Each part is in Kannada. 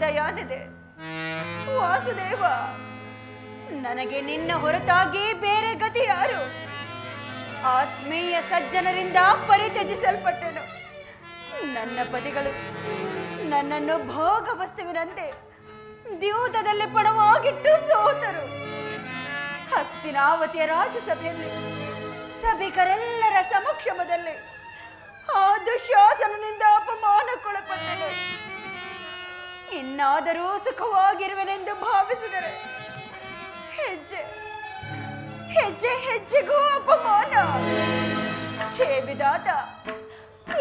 ದಯಾನಿದೆ. ವಾಸುದೇವ, ನನಗೆ ನಿನ್ನ ಹೊರತಾಗಿ ಬೇರೆ ಗತಿ ಯಾರು? ಆತ್ಮೀಯ ಸಜ್ಜನರಿಂದ ಪರಿತ್ಯಜಿಸಲ್ಪಟ್ಟೆನು. ನನ್ನ ಪತಿಗಳು ನನ್ನನ್ನು ಭೋಗ ವಸ್ತುವಿನಂತೆ ದ್ಯೂತದಲ್ಲಿ ಪಣವಾಗಿಟ್ಟು ಸೋತರು. ಹಸ್ತಿನಾವತಿಯ ರಾಜಸಭೆಯಲ್ಲಿ ಸಭಿಕರೆಲ್ಲರ ಸಮಕ್ಷಮದಲ್ಲಿ ಆ ದುಶ್ಯಾಸನನಿಂದ ಅಪಮಾನಕ್ಕೊಳಪಟ್ಟೆನು. ಇನ್ನಾದರೂ ಸುಖವಾಗಿರುವೆನೆಂದು ಭಾವಿಸಿದರೆ ಹೆಜ್ಜೆ ಹೆಜ್ಜೆ ಹೆಜ್ಜೆಗೂ ಅಪಮಾನ. ಛೇಬಿದಾತ,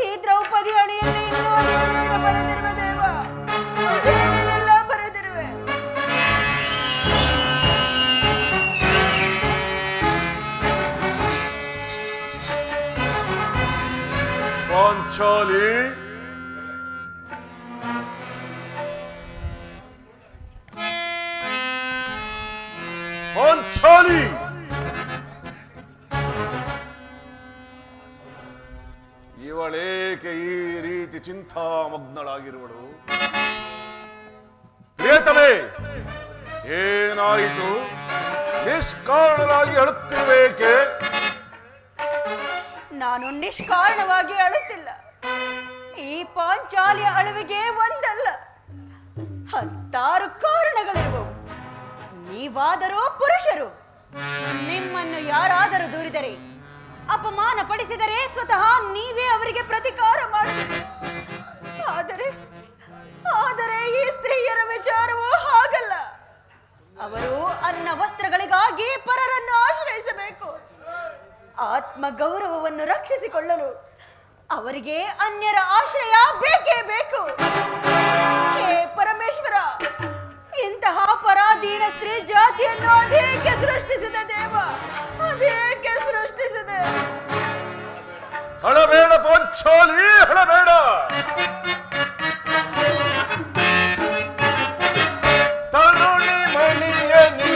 ಈ ದ್ರೌಪದಿ ಅಣಿಯಲ್ಲಿ ಇನ್ನೂ ಅದೇನೇನು ಬರೆದಿರುವೆ ದೇವ, ಅದೇನೇನೆಲ್ಲ ಬರೆದಿರುವೆ. ಪಾಂಚಾಲಿ, ಪಾಂಚಾಲಿ, ಇವಳೇಕೆ ಈ ರೀತಿ ಚಿಂತಾಮಗ್ನಳಾಗಿರುವಳು? ಪ್ರಿಯತಮೇ, ಏನಾಯಿತು? ನಿಷ್ಕಾರಣವಾಗಿ ಅಳುತ್ತಿರಬೇಕೆ? ನಾನು ನಿಷ್ಕಾರಣವಾಗಿ ಅಳುತ್ತಿಲ್ಲ. ಈ ಪಾಂಚಾಲಿಯ ಅಳುವಿಗೆ ಒಂದಲ್ಲ, 10 ಕಾರಣಗಳಿರುವವು. ನೀವಾದರೂ ಪುರುಷರು. ನಿಮ್ಮನ್ನು ಯಾರಾದರೂ ದೂರಿದರೆ, ಅಪಮಾನ ಪಡಿಸಿದರೆ ಸ್ವತಃ ನೀವೇ ಅವರಿಗೆ ಪ್ರತಿಕಾರ ಮಾಡುತ್ತೀರಿ. ಆದರೆ ಈ ಸ್ತ್ರೀಯರ ವಿಚಾರವೂ ಹಾಗಲ್ಲ. ಅವರು ಅನ್ನ ವಸ್ತ್ರಗಳಿಗಾಗಿ ಪರರನ್ನು ಆಶ್ರಯಿಸಬೇಕು. ಆತ್ಮ ಗೌರವವನ್ನು ರಕ್ಷಿಸಿಕೊಳ್ಳಲು ಅವರಿಗೆ ಅನ್ಯರ ಆಶ್ರಯ ಬೇಕೇ ಬೇಕು. ಹೇ ಪರಮೇಶ್ವರ, ಇಂತಹ ಪರಾಧೀನ ಸ್ತ್ರೀ ಜಾತಿಯನ್ನು ಅದೇಕೆ ಸೃಷ್ಟಿಸಿದ ದೇವ? ಅದೇಕೆ ಸೃಷ್ಟಿಸಿದೆ? ಹಳಬೇಡ ಪಾಂಚಾಲಿ, ಹಳಬೇಡ. ತರುಣಿ ಮಣಿಯ ನೀ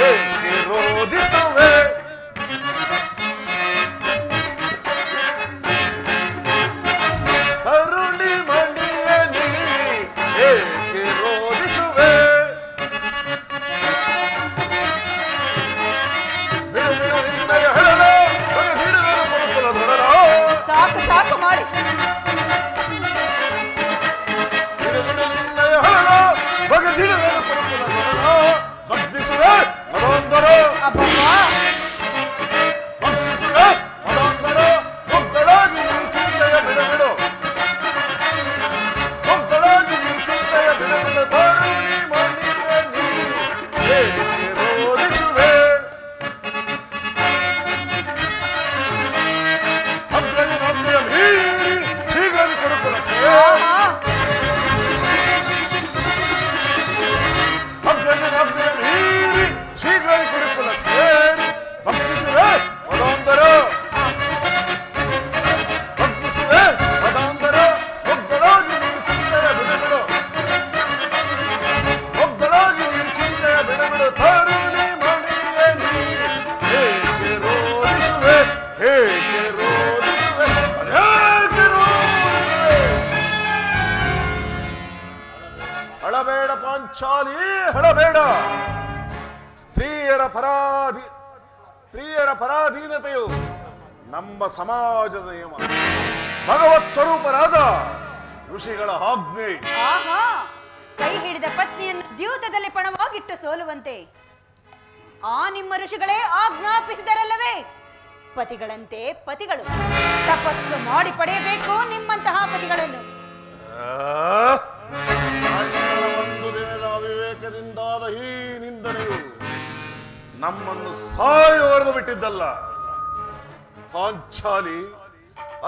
ಏಕೆ ರೋಧಿಸುವೆ? ತರುಣಿ ಮಣಿಯ ನೀ ಏಕೆ ರೋಧಿಸುವೆ? ಸಾಕು ಸಾಕು ಮಾಡಿ. ಹಳಬೇಡ ಪಾಂಚಾಲಿ, ಹಳಬೇಡ. ಸ್ತ್ರೀಯರ ಪರಾಧೀನತೆಯು ನಮ್ಮ ಸಮಾಜದ ನಿಯಮ. ಭಗವತ್ ಸ್ವರೂಪರಾದ ಋಷಿಗಳ ಆಜ್ಞೆ. ಆಹಾ, ಕೈ ಹಿಡಿದ ಪತ್ನಿಯನ್ನು ದ್ಯೂತದಲ್ಲಿ ಪಣವಾಗಿಟ್ಟು ಸೋಲುವಂತೆ ಆ ನಿಮ್ಮ ಋಷಿಗಳೇ ಆಜ್ಞಾಪಿಸಿದರಲ್ಲವೇ? ಪತಿಗಳಂತೆ ಪತಿಗಳು ತಪಸ್ಸು ಮಾಡಿ ಪಡೆಯಬೇಕು ನಿಮ್ಮಂತಹ ಪತಿಗಳನ್ನು. ಒಂದು ದಿನದ ಅವಿವೇಕದಿಂದಾದ ಈ ನಿಂದನೆಯು ನಮ್ಮನ್ನು ಸಾಯುವವರೆಗೂ ಬಿಟ್ಟಿದ್ದಲ್ಲ. ಪಾಂಚಾಲಿ,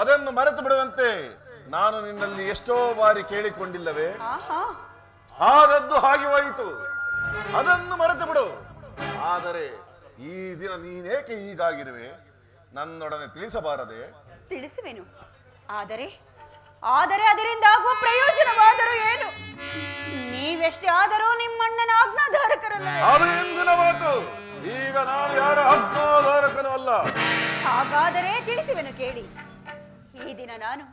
ಅದನ್ನು ಮರೆತು ಬಿಡುವಂತೆ ನಾನು ನಿನ್ನಲ್ಲಿ ಎಷ್ಟೋ ಬಾರಿ ಕೇಳಿಕೊಂಡಿಲ್ಲವೇ? ಆದದ್ದು ಹಾಗೆ ಹೋಯಿತು, ಅದನ್ನು ಮರೆತು ಬಿಡು. ಆದರೆ ಈ ದಿನ ನೀನೇಕೆ ಹೀಗಾಗಿರುವೆ? ನನ್ನೊಡನೆ ತಿಳಿಸಬಾರದೆ? ತಿಳಿಸುವೆನು. ಆದರೆ ಅದರಿಂದ ಆಗುವ ಪ್ರಯೋಜನವಾದರೂ ಏನು? ನೀವೆಷ್ಟೇ ಆದರೂ ನಿಮ್ಮಣ್ಣನ ಆಜ್ಞಾಧಾರಕರಲ್ಲ. ಅದು ಎಂದಿನ ಮಾತು. ಈಗ ನಾನು ಯಾರ ಆಜ್ಞಾಧಾರಕನೂ ಅಲ್ಲ. ಹಾಗಾದರೆ ತಿಳಿಸುವೆನು ಕೇಳಿ. ಈ ದಿನ ನಾನು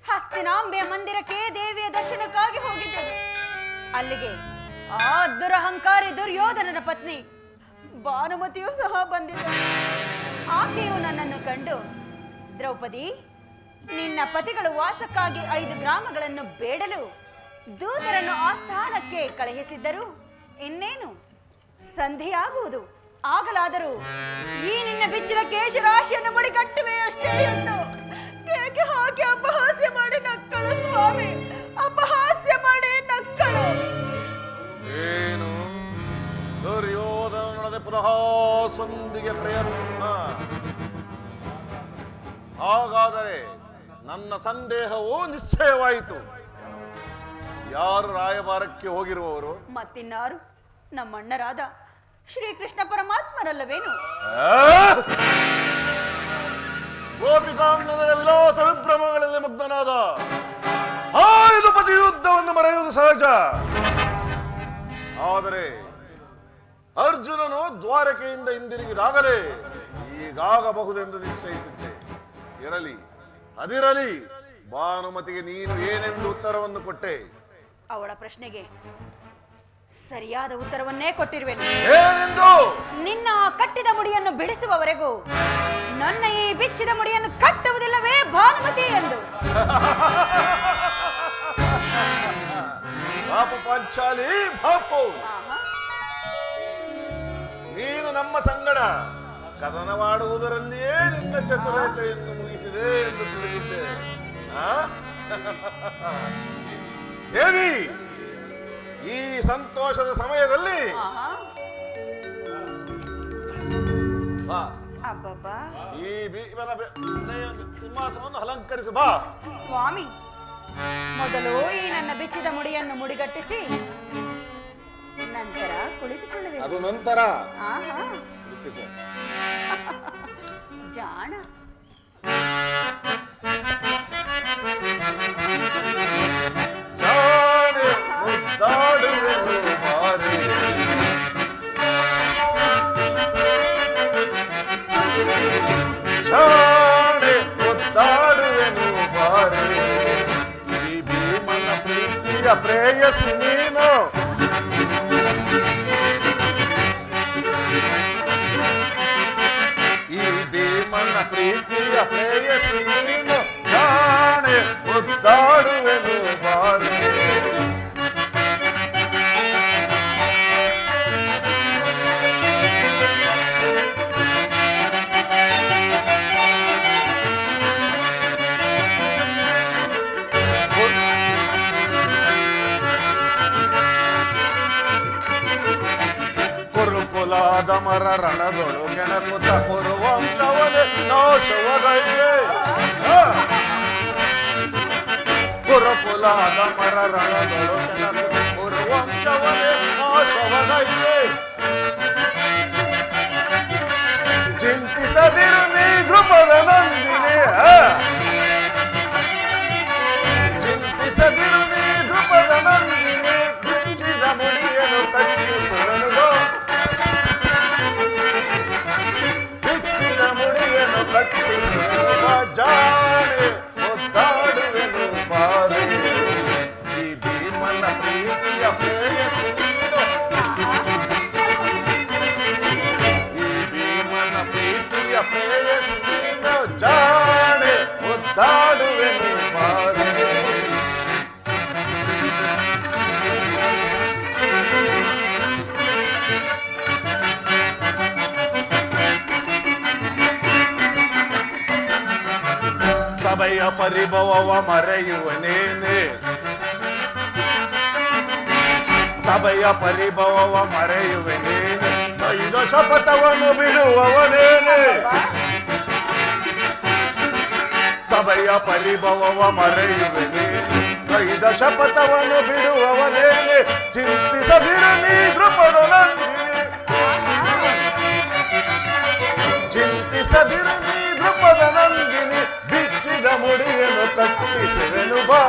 ಹಸ್ತಿನಾಂಬೆಯ ಮಂದಿರಕ್ಕೆ ದೇವಿಯ ದರ್ಶನಕ್ಕಾಗಿ ಹೋಗಿದ್ದೆನು. ಅಲ್ಲಿಗೆ ಆ ದುರಹಂಕಾರಿ ದುರ್ಯೋಧನನ ಪತ್ನಿ ಭಾನುಮತಿಯೂ ಸಹ ಬಂದಿದ್ದಳು. ಆಕೆಯು ನನ್ನನ್ನು ಕಂಡು, ದ್ರೌಪದಿ, ನಿನ್ನ ಪತಿಗಳು ವಾಸಕ್ಕಾಗಿ 5 ಗ್ರಾಮಗಳನ್ನು ಬೇಡಲು ದೂತರನ್ನು ಆ ಸ್ಥಾನಕ್ಕೆ ಕಳುಹಿಸಿದ್ದರು. ಇನ್ನೇನು ಸಂಧಿಯಾಗುವುದು, ಆಗಲಾದರೂ ಈ ನಿನ್ನ ಬಿಚ್ಚಿದ ಕೇಶರಾಶಿಯನ್ನು ಮುಡಿಗಟ್ಟುವೆ ಅಷ್ಟೇ ಎಂದು ಕೇಕೆ ಹಾಕಿ ಅಪಹಾಸ್ಯ ಮಾಡಿ ನಕ್ಕಳು. ಸ್ವಾಮಿ, ಅಪಹಾಸ್ಯ ಮಾಡಿ ನಕ್ಕಳು. ಏನು ದುರ್ಯೋಧನನೊಡನೆ ಪುನಃ ಸಂಧಿಗೆ ಪ್ರಯತ್ನ? ಹಾಗಾದರೆ ನನ್ನ ಸಂದೇಹವು ನಿಶ್ಚಯವಾಯಿತು. ಯಾರು ರಾಯಭಾರಕ್ಕೆ ಹೋಗಿರುವವರು? ಮತ್ತಿನ್ನಾರು, ನಮ್ಮಣ್ಣರಾದ ಶ್ರೀಕೃಷ್ಣ ಪರಮಾತ್ಮರಲ್ಲವೇನು? ಗೋಪಿಕಾಂಗದ ವಿಲಾಸ ವಿಭ್ರಮಗಳಲ್ಲಿ ಮಗ್ನನಾದ ಆಯುಧಪತಿ ಯುದ್ಧವನ್ನು ಮರೆಯುವುದು ಸಹಜ. ಆದರೆ ಅರ್ಜುನನು ದ್ವಾರಕೆಯಿಂದ ಹಿಂದಿರುಗಿದಾಗಲೇ ಈಗಾಗಬಹುದೆಂದು ನಿಶ್ಚಯಿಸಿದ್ದೆ. ಇರಲಿ, ಅದಿರಲಿ, ಭಾನುಮತಿಗೆ ನೀನು ಏನೆಂದು ಉತ್ತರವನ್ನು ಕೊಟ್ಟೆ? ಅವಳ ಪ್ರಶ್ನೆಗೆ ಸರಿಯಾದ ಉತ್ತರವನ್ನೇ ಕೊಟ್ಟಿರುವೆನು. ಏನೆಂದು? ನಿನ್ನ ಕಟ್ಟಿದ ಮುಡಿಯನ್ನು ಬಿಡಿಸುವವರೆಗೂ ನನ್ನ ಈ ಬಿಚ್ಚಿದ ಮುಡಿಯನ್ನು ಕಟ್ಟುವುದಿಲ್ಲವೇ ಭಾನುಮತಿ ಎಂದು. ಪಾಪ ಪಾಂಚಾಲಿ, ಪಾಪು, ನೀನು ನಮ್ಮ ಸಂಗಡ ಕದನವಾಡುವುದರಲ್ಲಿಯೇ ನಿನ್ನ ಚತುರತೆಯನ್ನು ಮುಗಿಸಿದೆ ಎಂದು ತಿಳಿದಿದ್ದೆ. ದೇವಿ, ಈ ಸಂತೋಷದ ಸಮಯದಲ್ಲಿ ಅಬ್ಬಬ್ಬಾ, ಈ ಸಿಂಹಾಸನವನ್ನು ಅಲಂಕರಿಸು ಬಾ. ಸ್ವಾಮಿ, ಮೊದಲು ಈ ನನ್ನ ಬಿಚ್ಚಿದ ಮುಡಿಯನ್ನು ಮುಡಿಗಟ್ಟಿಸಿ ನಂತರ ಕುಳಿತುಕೊಳ್ಳುವೆ. ಅದು ನಂತರ ಜಾಣ. ಪ್ರೇಯಸಿ ನೀನು, ಈ ಭೀಮನ ಪ್ರೀತಿಯ ಪ್ರೇಯಸಿ ನೀನು, ಜಾಣೆ ಮುದ್ದಾಡುವೆನು ಬಾರಿ. ಕುರುಕುಲಾದಮರ ರಣದೊಳು ಕೆಣಕುತ ಕುರುವಂಶವನೆ ನಾಶವಗೈವೆ. ಕುರುಕುಲಾದಮರ ರಣದೊಳು ಕೆಣಕುತ ಕುರುವಂಶವನೆ ನಾಶವಗೈವೆ. ಚಿಂತಿಸದಿರು ನೀ ಧ್ರುಪದ ನಂದಿನಿ, ಚಿಂತಿಸದಿರು ನೀ ಧ್ರುಪದ ನಂದಿನಿ, ಬಿಚ್ಚಿದ ಮುಡಿಯನ್ನು ಕಟ್ಟಿಸುವನು, ಬಿಚ್ಚಿದ ಮುಡಿಯನ್ನು ಕಟ್ಟಿಸುವ ಜಾಣೆ ಮುದ್ದಾಡುವೆನು ಬಾರಿ. ಈ ಭೀಮನ ಪ್ರೀತಿಯ ಪ್ರೇಯಸಿ ನೀನು, ಈ ಭೀಮನ ಪ್ರೀತಿಯ ಪ್ರೇಯಸಿ ನೀನು, ಜಾಣೆ ಮುದ್ದಾಡುವೆನು ಬಾರಿ. ಸಭೆಯ ಪರಿಭವವ ಮರೆಯುವನೇನೆ, ಸಭೆಯ ಪರಿಭವವ ಮರೆಯುವನೇನೆ, ದೈವ ಶಪಥವನ್ನು ಬಿಡುವವನೇನೆ. ಸಭೆಯ ಪರಿಭವವ ಮರೆಯುವನೇನೆ, ದೈವ ಶಪಥವನ್ನು ಬಿಡುವವನೇನೆ. ಚಿಂತಿಸದಿರು ನೀ ಧ್ರುಪದ ನಂದಿನಿ, ಚಿಂತಿಸದಿರು ನೀ ಧ್ರುಪದ ನಂದಿನಿ, ಬಿಚ್ಚಿದ ಮುಡಿಯನ್ನು ಕಟ್ಟಿಸುವೆನು ಬಾ,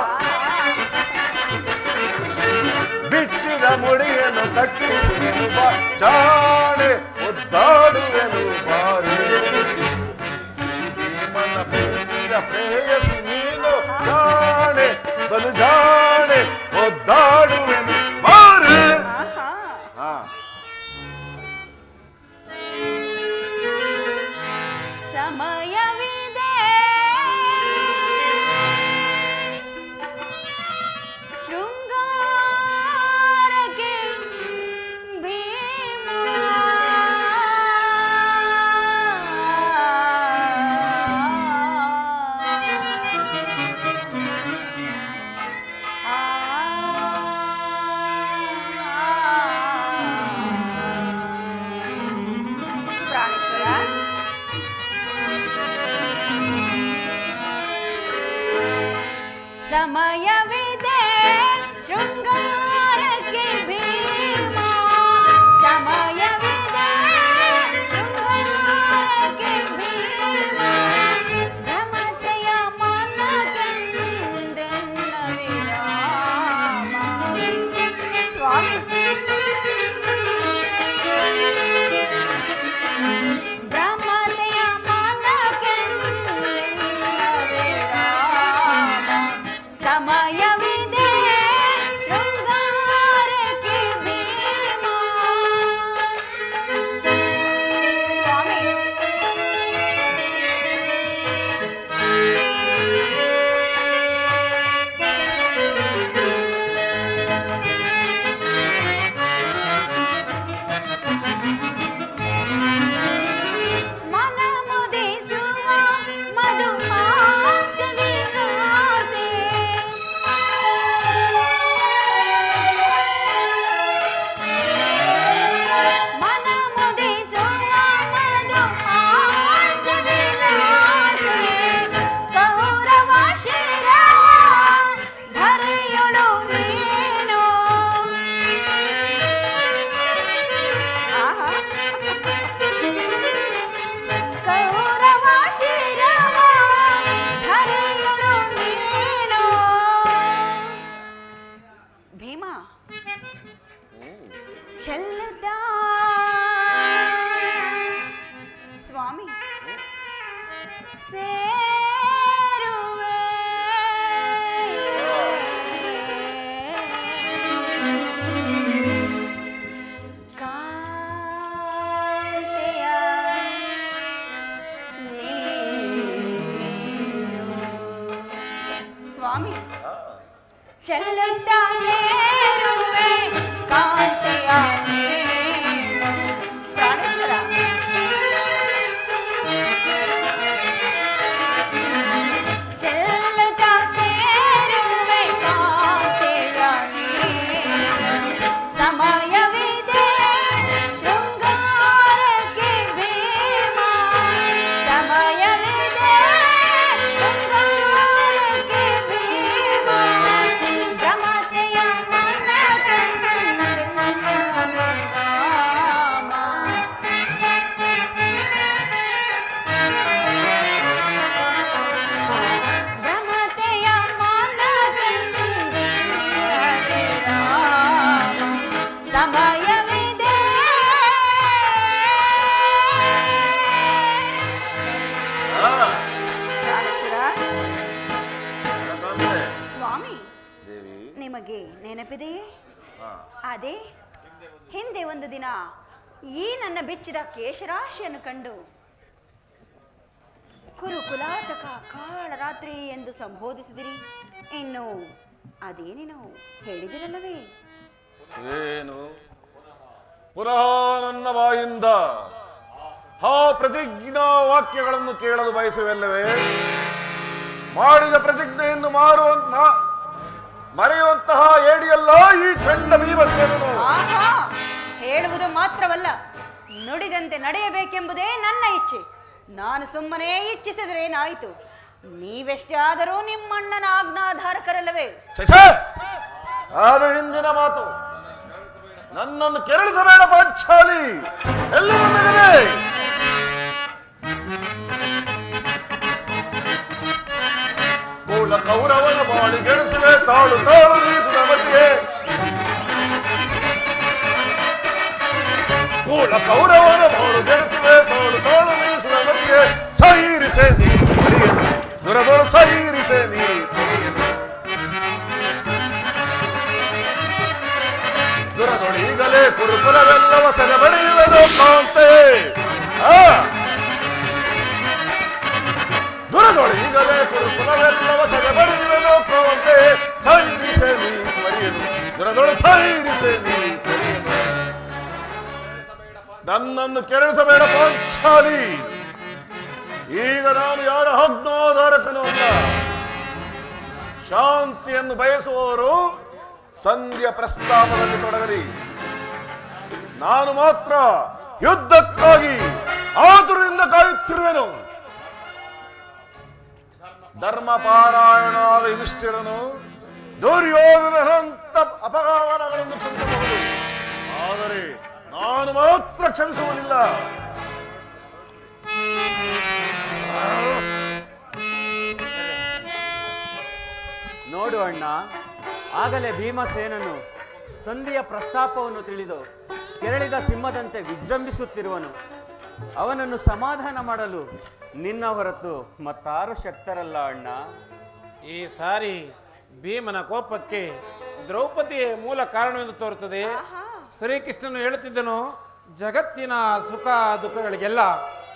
ಬಿಚ್ಚಿದ ಮುಡಿಯನ್ನು ಕಟ್ಟಿಸುವೆನು ಬಾ, ಜಾಣೆ ಒದ್ದಾಡುವೆನು ಬಾರಿ. ಭೀಮನ ಪ್ರೀತಿಯ ಪ್ರೇಯಸಿ ನೀನು, ಜಾಣೆ ಬಲು ಜಾಣೆ ಒದ್ದಾಡುವೆನು ಬಾ. ಭೀಮ ಚೆಲ್ಲದ ಸ್ವಾಮಿ ಸೇರುವೆ ಕಾಂತೆಯ ನೀನು. ಸ್ವಾಮಿ ಚೆಲ್ಲುತ್ತಾ ಸೇರುವೆ ಕಾಂತೆಯ ನೀನು. ಪ್ರಾಣೇಶ್ವರ ಚೆಲ್ಲುತ್ತಾ ಸೇರುವೆ ಕಾಂತೆಯ ನೀನು. ಸಮಯವಿದೆ ಶೃಂಗಾರಕ್ಕೆ ಭೀಮ. ಸಮಯವಿದೆ ಶೃಂಗಾರಕ್ಕೆ ಭೀಮ. ಭ್ರಮತೆಯ ಮನ ಭ್ರಮತೆಯ ಮನ ಸಮಯವಿದೆ. ಸ್ವಾಮಿ ದೇವಿ, ನಿಮಗೆ ನೆನಪಿದೆಯೇ? ಅದೇ ಹಿಂದೆ ಒಂದು ದಿನ ಈ ನನ್ನ ಬೆಚ್ಚಿದ ಕೇಶರಾಶಿಯನ್ನು ಕಂಡು ಕುರುಕುಲಾತಕ ಕಾಳರಾತ್ರಿ ಎಂದು ಸಂಬೋಧಿಸಿದಿರಿ. ಇನ್ನು ಅದೇನೇನು ಹೇಳಿದಿರಲ್ಲವೇ? ಏನು ಪುನಃ ನನ್ನ ಬಾಯಿಂದ ಆ ಪ್ರತಿಜ್ಞಾ ವಾಕ್ಯಗಳನ್ನು ಕೇಳಲು ಬಯಸುವೆಲ್ಲವೇ? ಮಾಡಿದ ಪ್ರತಿಜ್ಞೆಯನ್ನು ಮರೆಯುವಂತಹ ಏಡಿಯಲ್ಲ ಈ ಚಂಡ ಭೀಮಸೇನನು. ಆಹಾ, ಹೇಳುವುದು ಮಾತ್ರವಲ್ಲ, ನುಡಿದಂತೆ ನಡೆಯಬೇಕೆಂಬುದೇ ನನ್ನ ಇಚ್ಛೆ. ನಾನು ಸುಮ್ಮನೆ ಇಚ್ಛಿಸಿದರೇನಾಯಿತು? ನೀವೆಷ್ಟೇ ಆದರೂ ನಿಮ್ಮಣ್ಣನ ಆಜ್ಞಾಧಾರಕರಲ್ಲವೇ? ಛೇ, ಅದು ಹಿಂದಿನ ಮಾತು. ನನ್ನನ್ನು ಕೆರಳಿಸಬೇಡ ಪಾಂಚಾಲಿ. ಎಲ್ಲಿ ನನಗೆ ಕೂಲ ಕೌರವನ ಬಾಳಿಗೆಡಿಸುವೆ ತಾಳು ತಾಳು ನೀಸುವ ಮಧ್ಯೆ. ಕೂಲ ಕೌರವನ ಬಾಳುಗೆಡಿಸುವೆ ತಾಳು ತಾಳು ನೀಸುವ ಮಧ್ಯೆ. ಸೈರಿಸೆ ನೀ ಮರಿಯನು ದುರದೊಳ ಸೈರಿಸೆ ನೀ ಮರಿಯನು. ದುರದೊಳೀಗಲೇ ಕುರುಕುಲವೆಲ್ಲವ ಸೆರೆಬಡಿಯುವೆನು ಕಾಂತೆ. ದುರದೊಳೀಗಲೇ ಕುರುಕುಲವೆಲ್ಲವ ಸೆರೆಬಡಿಯುವೆನು ಕಾಂತೆ. ಸೈರಿಸೆ ನೀ ಮರಿಯನು ದುರದೊಳ ಸೈರಿಸೆ ನೀ ಮರಿಯನು. ನನ್ನನ್ನು ಕೆರಳಿಸಬೇಡ ಪಾಂಚಾಲಿ. ಈಗ ನಾನು ಯಾರ ಆಜ್ಞಾಧಾರಕನೂ ಅಲ್ಲ. ಶಾಂತಿಯನ್ನು ಬಯಸುವವರು ಸಂಧಿಯ ಪ್ರಸ್ತಾಪದಲ್ಲಿ ತೊಡಗಲಿ. ನಾನು ಮಾತ್ರ ಯುದ್ಧಕ್ಕಾಗಿ ಆತುರದಿಂದ ಕಾಯುತ್ತಿರುವೆನು. ಧರ್ಮಪಾರಾಯಣಾದ ಯುಧಿಷ್ಠಿರನು ದುರ್ಯೋಧನಂತ ಅಪರಾಧಗಳನ್ನು ಕ್ಷಮಿಸಬಹುದು, ಆದರೆ ನಾನು ಮಾತ್ರ ಕ್ಷಮಿಸುವುದಿಲ್ಲ. ನೋಡು ಅಣ್ಣ, ಆಗಲೇ ಭೀಮಸೇನನು ಸಂಧಿಯ ಪ್ರಸ್ತಾಪವನ್ನು ತಿಳಿದು ಕೆರಳಿದ ಸಿಂಹದಂತೆ ವಿಜೃಂಭಿಸುತ್ತಿರುವನು. ಅವನನ್ನು ಸಮಾಧಾನ ಮಾಡಲು ನಿನ್ನ ಹೊರತು ಮತ್ತಾರು ಶಕ್ತರಲ್ಲ ಅಣ್ಣ. ಈ ಸಾರಿ ಭೀಮನ ಕೋಪಕ್ಕೆ ದ್ರೌಪದಿಯೇ ಮೂಲ ಕಾರಣವೆಂದು ತೋರುತ್ತದೆ. ಶ್ರೀಕೃಷ್ಣನು ಹೇಳುತ್ತಿದ್ದನು, ಜಗತ್ತಿನ ಸುಖ ದುಃಖಗಳಿಗೆಲ್ಲ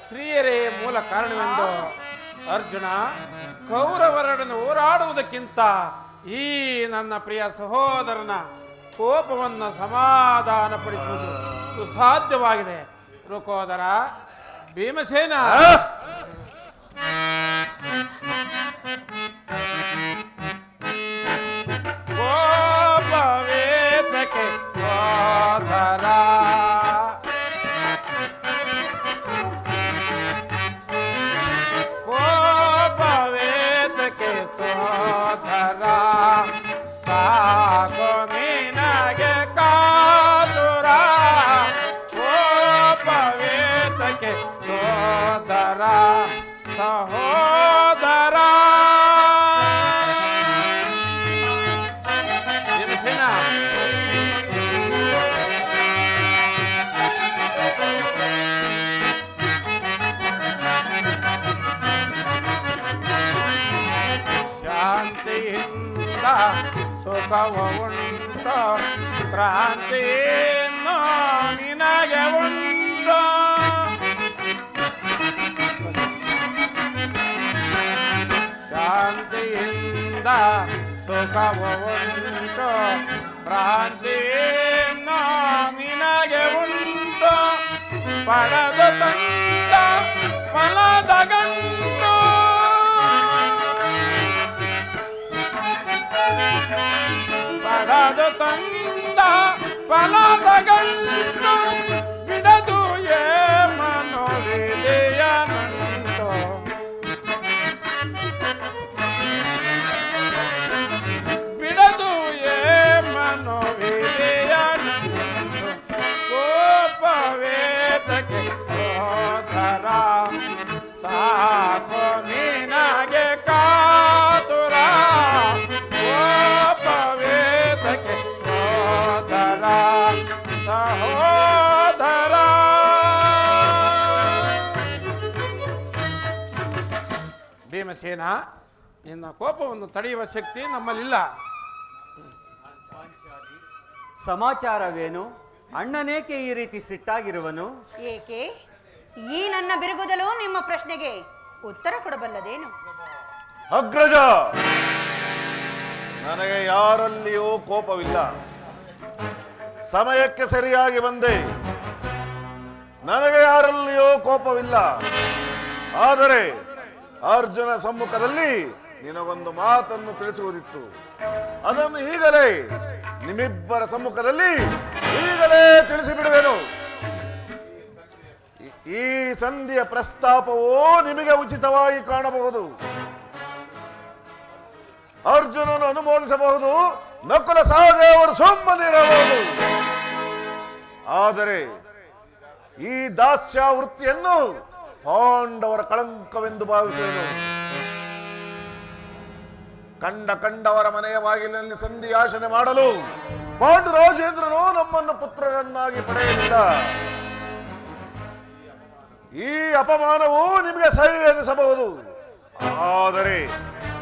ಸ್ತ್ರೀಯರೇ ಮೂಲ ಕಾರಣವೆಂದು. ಅರ್ಜುನ, ಕೌರವರೊಡನೆ ಹೋರಾಡುವುದಕ್ಕಿಂತ ಈ ನನ್ನ ಪ್ರಿಯ ಸಹೋದರನ ಕೋಪವನ್ನು ಸಮಾಧಾನಪಡಿಸುವುದು ಸುಸಾಧ್ಯವಾಗಿದೆ. ರುಕೋದರ ಭೀಮಸೇನ, ಕೋಪವೇತಕ್ಕೆ ಸೋದರ, ಕೋಪವೇತಕ್ಕೆ ಸೋದರ, ಸಾಕು ನಿನಗೆ ಕಾತುರ. ಕೋಪವೇತಕ್ಕೆ ಸೋದರ ಸಹೋದರ. ಭೀಮಸೇನ, ಸುಖವ ಉಂಟು ಕ್ರಾಂತಿಯನ್ನು ನಿನಗೆ ಉಂಟು ಶಾಂತಿಯಿಂದ ಸುಖವ ಉಂಟು ಕ್ರಾಂತಿಯನ್ನು ನಿನಗೆ ಉಂಟು ಪಡೆದು ತಂದ ಫಲದ ಗಂಟು ಪಡೆದು ತಂದ ಫಲದ ಗಂಟು ಬಿಡದು ಮನೋವಿದೆಯ ನಂಟು ಬಿಡದು ಮನೋವಿದೆಯ ನಂಟು ಕೋಪವೇದಕ್ಕೆ ಸೋದರ ಸಾಕು ನಿನಗೆ ಕಾತುರ ಕೋಪವೇದಕ್ಕೆ ಸೋದರ ಸಹೋದರ ಭೀಮಸೇನ ನಿನ್ನ ಕೋಪವನ್ನು ತಡೆಯುವ ಶಕ್ತಿ ನಮ್ಮಲ್ಲಿಲ್ಲ. ಸಮಾಚಾರವೇನು? ಅಣ್ಣನೇಕೆ ಈ ರೀತಿ ಸಿಟ್ಟಾಗಿರುವನು? ಏಕೆ ಈ ನನ್ನ ಬಿರುಗುದಲು ನಿಮ್ಮ ಪ್ರಶ್ನೆಗೆ ಉತ್ತರ ಕೊಡಬಲ್ಲದೇನು? ಅಗ್ರಜ, ನನಗೆ ಯಾರಲ್ಲಿಯೂ ಕೋಪವಿಲ್ಲ. ಸಮಯಕ್ಕೆ ಸರಿಯಾಗಿ ಬಂದೆ. ನನಗೆ ಯಾರಲ್ಲಿಯೂ ಕೋಪವಿಲ್ಲ. ಆದರೆ ಅರ್ಜುನ ಸಮ್ಮುಖದಲ್ಲಿ ನಿನಗೊಂದು ಮಾತನ್ನು ತಿಳಿಸುವುದಿತ್ತು. ಅದನ್ನು ಈಗಲೇ ನಿಮ್ಮಿಬ್ಬರ ಸಮ್ಮುಖದಲ್ಲಿ ಈಗಲೇ ತಿಳಿಸಿಬಿಡುವೆನು. ಈ ಸಂಧಿಯ ಪ್ರಸ್ತಾಪವು ನಿಮಗೆ ಉಚಿತವಾಗಿ ಕಾಣಬಹುದು. ಅರ್ಜುನನು ಅನುಮೋದಿಸಬಹುದು, ನಕುಲ ಸಹದೇವರು ಸುಮ್ಮನಿರಬಹುದು. ಆದರೆ ಈ ದಾಸ್ಯ ವೃತ್ತಿಯನ್ನು ಪಾಂಡವರ ಕಳಂಕವೆಂದು ಭಾವಿಸುವೆನು. ಕಂಡವರ ಮನೆಯ ಬಾಗಿಲಿನಲ್ಲಿ ಸಂಧಿ ಯಾಚನೆ ಮಾಡಲು ಪಾಂಡುರಾಜೇಂದ್ರನು ನಮ್ಮನ್ನು ಪುತ್ರರನ್ನಾಗಿ ಪಡೆಯಲಿಲ್ಲ. ಈ ಅಪಮಾನವು ನಿಮಗೆ ಸಹಿ ಎನಿಸಬಹುದು. ಆದರೆ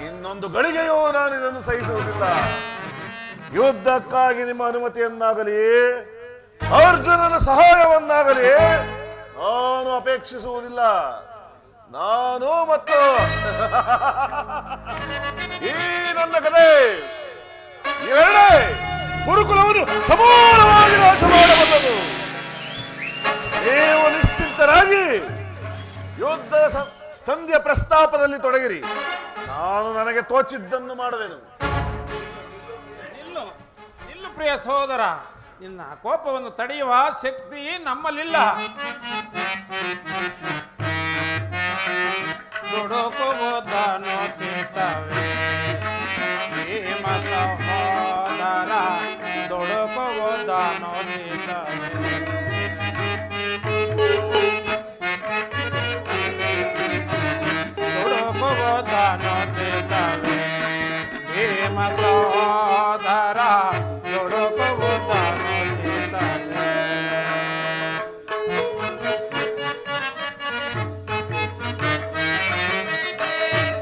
ಇನ್ನೊಂದು ಗಳಿಗೆಯೂ ನಾನು ಇದನ್ನು ಸಹಿಸುವುದಿಲ್ಲ. ಯುದ್ಧಕ್ಕಾಗಿ ನಿಮ್ಮ ಅನುಮತಿಯನ್ನಾಗಲಿ ಅರ್ಜುನನ ಸಹಾಯವನ್ನಾಗಲಿ ನಾನು ಅಪೇಕ್ಷಿಸುವುದಿಲ್ಲ. ನಾನು ಮತ್ತು ಈ ನನ್ನ ಕಥೆ ಇವೆರಡೇ ಗುರುಕುಲವನ್ನು ಸಮೂಲವಾಗಿ ನಾಶ ಮಾಡಬಲ್ಲದು. ನೀವು ನಿಶ್ಚಿಂತರಾಗಿ ಯುದ್ಧ ಸಂಧಿಯ ಪ್ರಸ್ತಾಪದಲ್ಲಿ ತೊಡಗಿರಿ. ನಾನು ನನಗೆ ತೋಚಿದ್ದನ್ನು ಮಾಡುವೆನು. ನಿಲ್ಲು ಪ್ರಿಯ ಸಹೋದರ, ನಿನ್ನ ಕೋಪವನ್ನು ತಡೆಯುವ ಶಕ್ತಿ ನಮ್ಮಲ್ಲಿಲ್ಲ. ದುಡುಕುವುದನ್ನು ಚಿತ್ತವೇ ಭೀಮ ಸಹೋದರ, ದುಡುಕುವುದನ್ನು ಚಿತ್ತವೇ ದುಡುಕುವುದನ್ನು ಚಿತ್ತವೇ ಭೀಮ ಸಹೋದರ, ದುಡುಕುವುದನ್ನು ಚಿತ್ತವೇ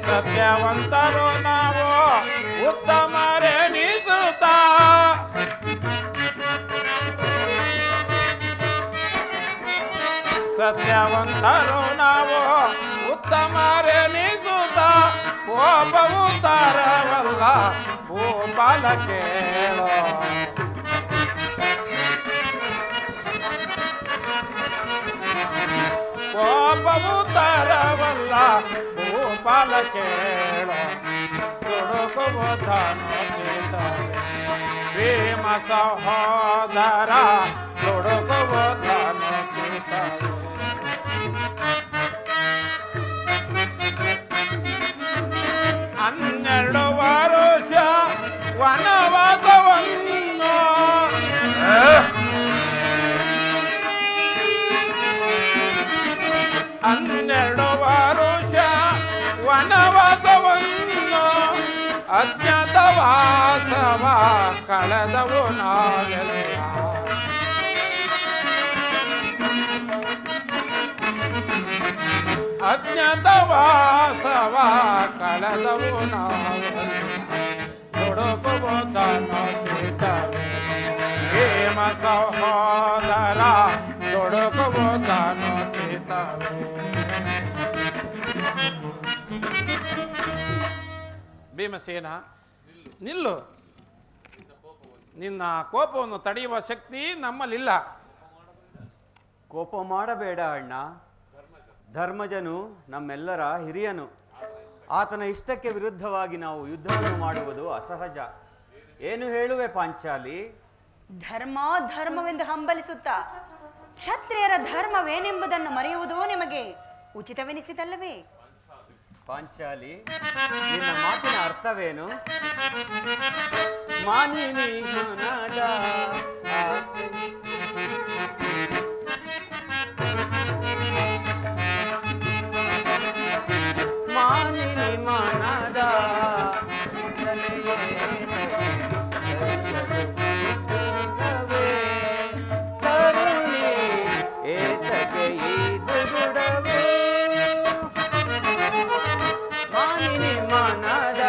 ಸತ್ಯವಂತರು ನಾವು ಉತ್ತಮರೆನಿಸುತ್ತ ಸತ್ಯವಂತರು ನಾವು ಉತ್ತಮರೆನಿಸುತ್ತ ಕೋಪವು ತರವಲ್ಲ ಭೂಪಾಲ ಕೇಳೋ ಕೋಪವು ತರವಲ್ಲ ಭೂಪಾಲ ಕೇಳೋ ದುಡುಕುವುದನ್ನು ಚಿತ್ತವೇ ಭೀಮ ಸಹೋದರ, ದುಡುಕುವುದನ್ನು ಚಿತ್ತವೇ ಹನ್ನೆರಡು ವರುಷ ವನವಾಸವನ್ನು ಹನ್ನೆರಡು ವರುಷ ವನವಾಸವನ್ನು ಅಜ್ಞಾತವಾಸವ ಕಳೆದವು ನಾವೆಲ್ಲ. ಅಜ್ಞಾತವಾಸವ ಕಳೆದವು ನಾವೆಲ್ಲ. ತೊಡಗುವುದನ್ನು ಸೀತವೇ ಹೇಮ ಸಹೋದರ ತೊಡಗುವುದನ್ನು ಸೀತವೇ. ಭೀಮಸೇನ ನಿಲ್ಲು. ನಿನ್ನ ಕೋಪವನ್ನು ತಡೆಯುವ ಶಕ್ತಿ ನಮ್ಮಲ್ಲಿಲ್ಲ. ಕೋಪ ಮಾಡಬೇಡ ಅಣ್ಣ. ಧರ್ಮಜನು ನಮ್ಮೆಲ್ಲರ ಹಿರಿಯನು. ಆತನ ಇಷ್ಟಕ್ಕೆ ವಿರುದ್ಧವಾಗಿ ನಾವು ಯುದ್ಧವನ್ನು ಮಾಡುವುದು ಅಸಹಜ. ಏನು ಹೇಳುವೆ ಪಾಂಚಾಲಿ? ಧರ್ಮವೆಂದು ಹಂಬಲಿಸುತ್ತಾ ಕ್ಷತ್ರಿಯರ ಧರ್ಮವೇನೆಂಬುದನ್ನು ಮರೆಯುವುದು ನಿಮಗೆ ಉಚಿತವೆನಿಸಿದಲ್ಲವೇ? ಪಾಂಚಾಲಿ, ನಿನ್ನ ಮಾತಿನ ಅರ್ಥವೇನು? ಮಾನಿನಿ ಮನದ ಮಾನಿನಿ ಮನದ ತರುಣಿ ಏತಕ್ಕೆ ಇದು ಗುಡವೇ ಮಾನಿನಿ ಮನದ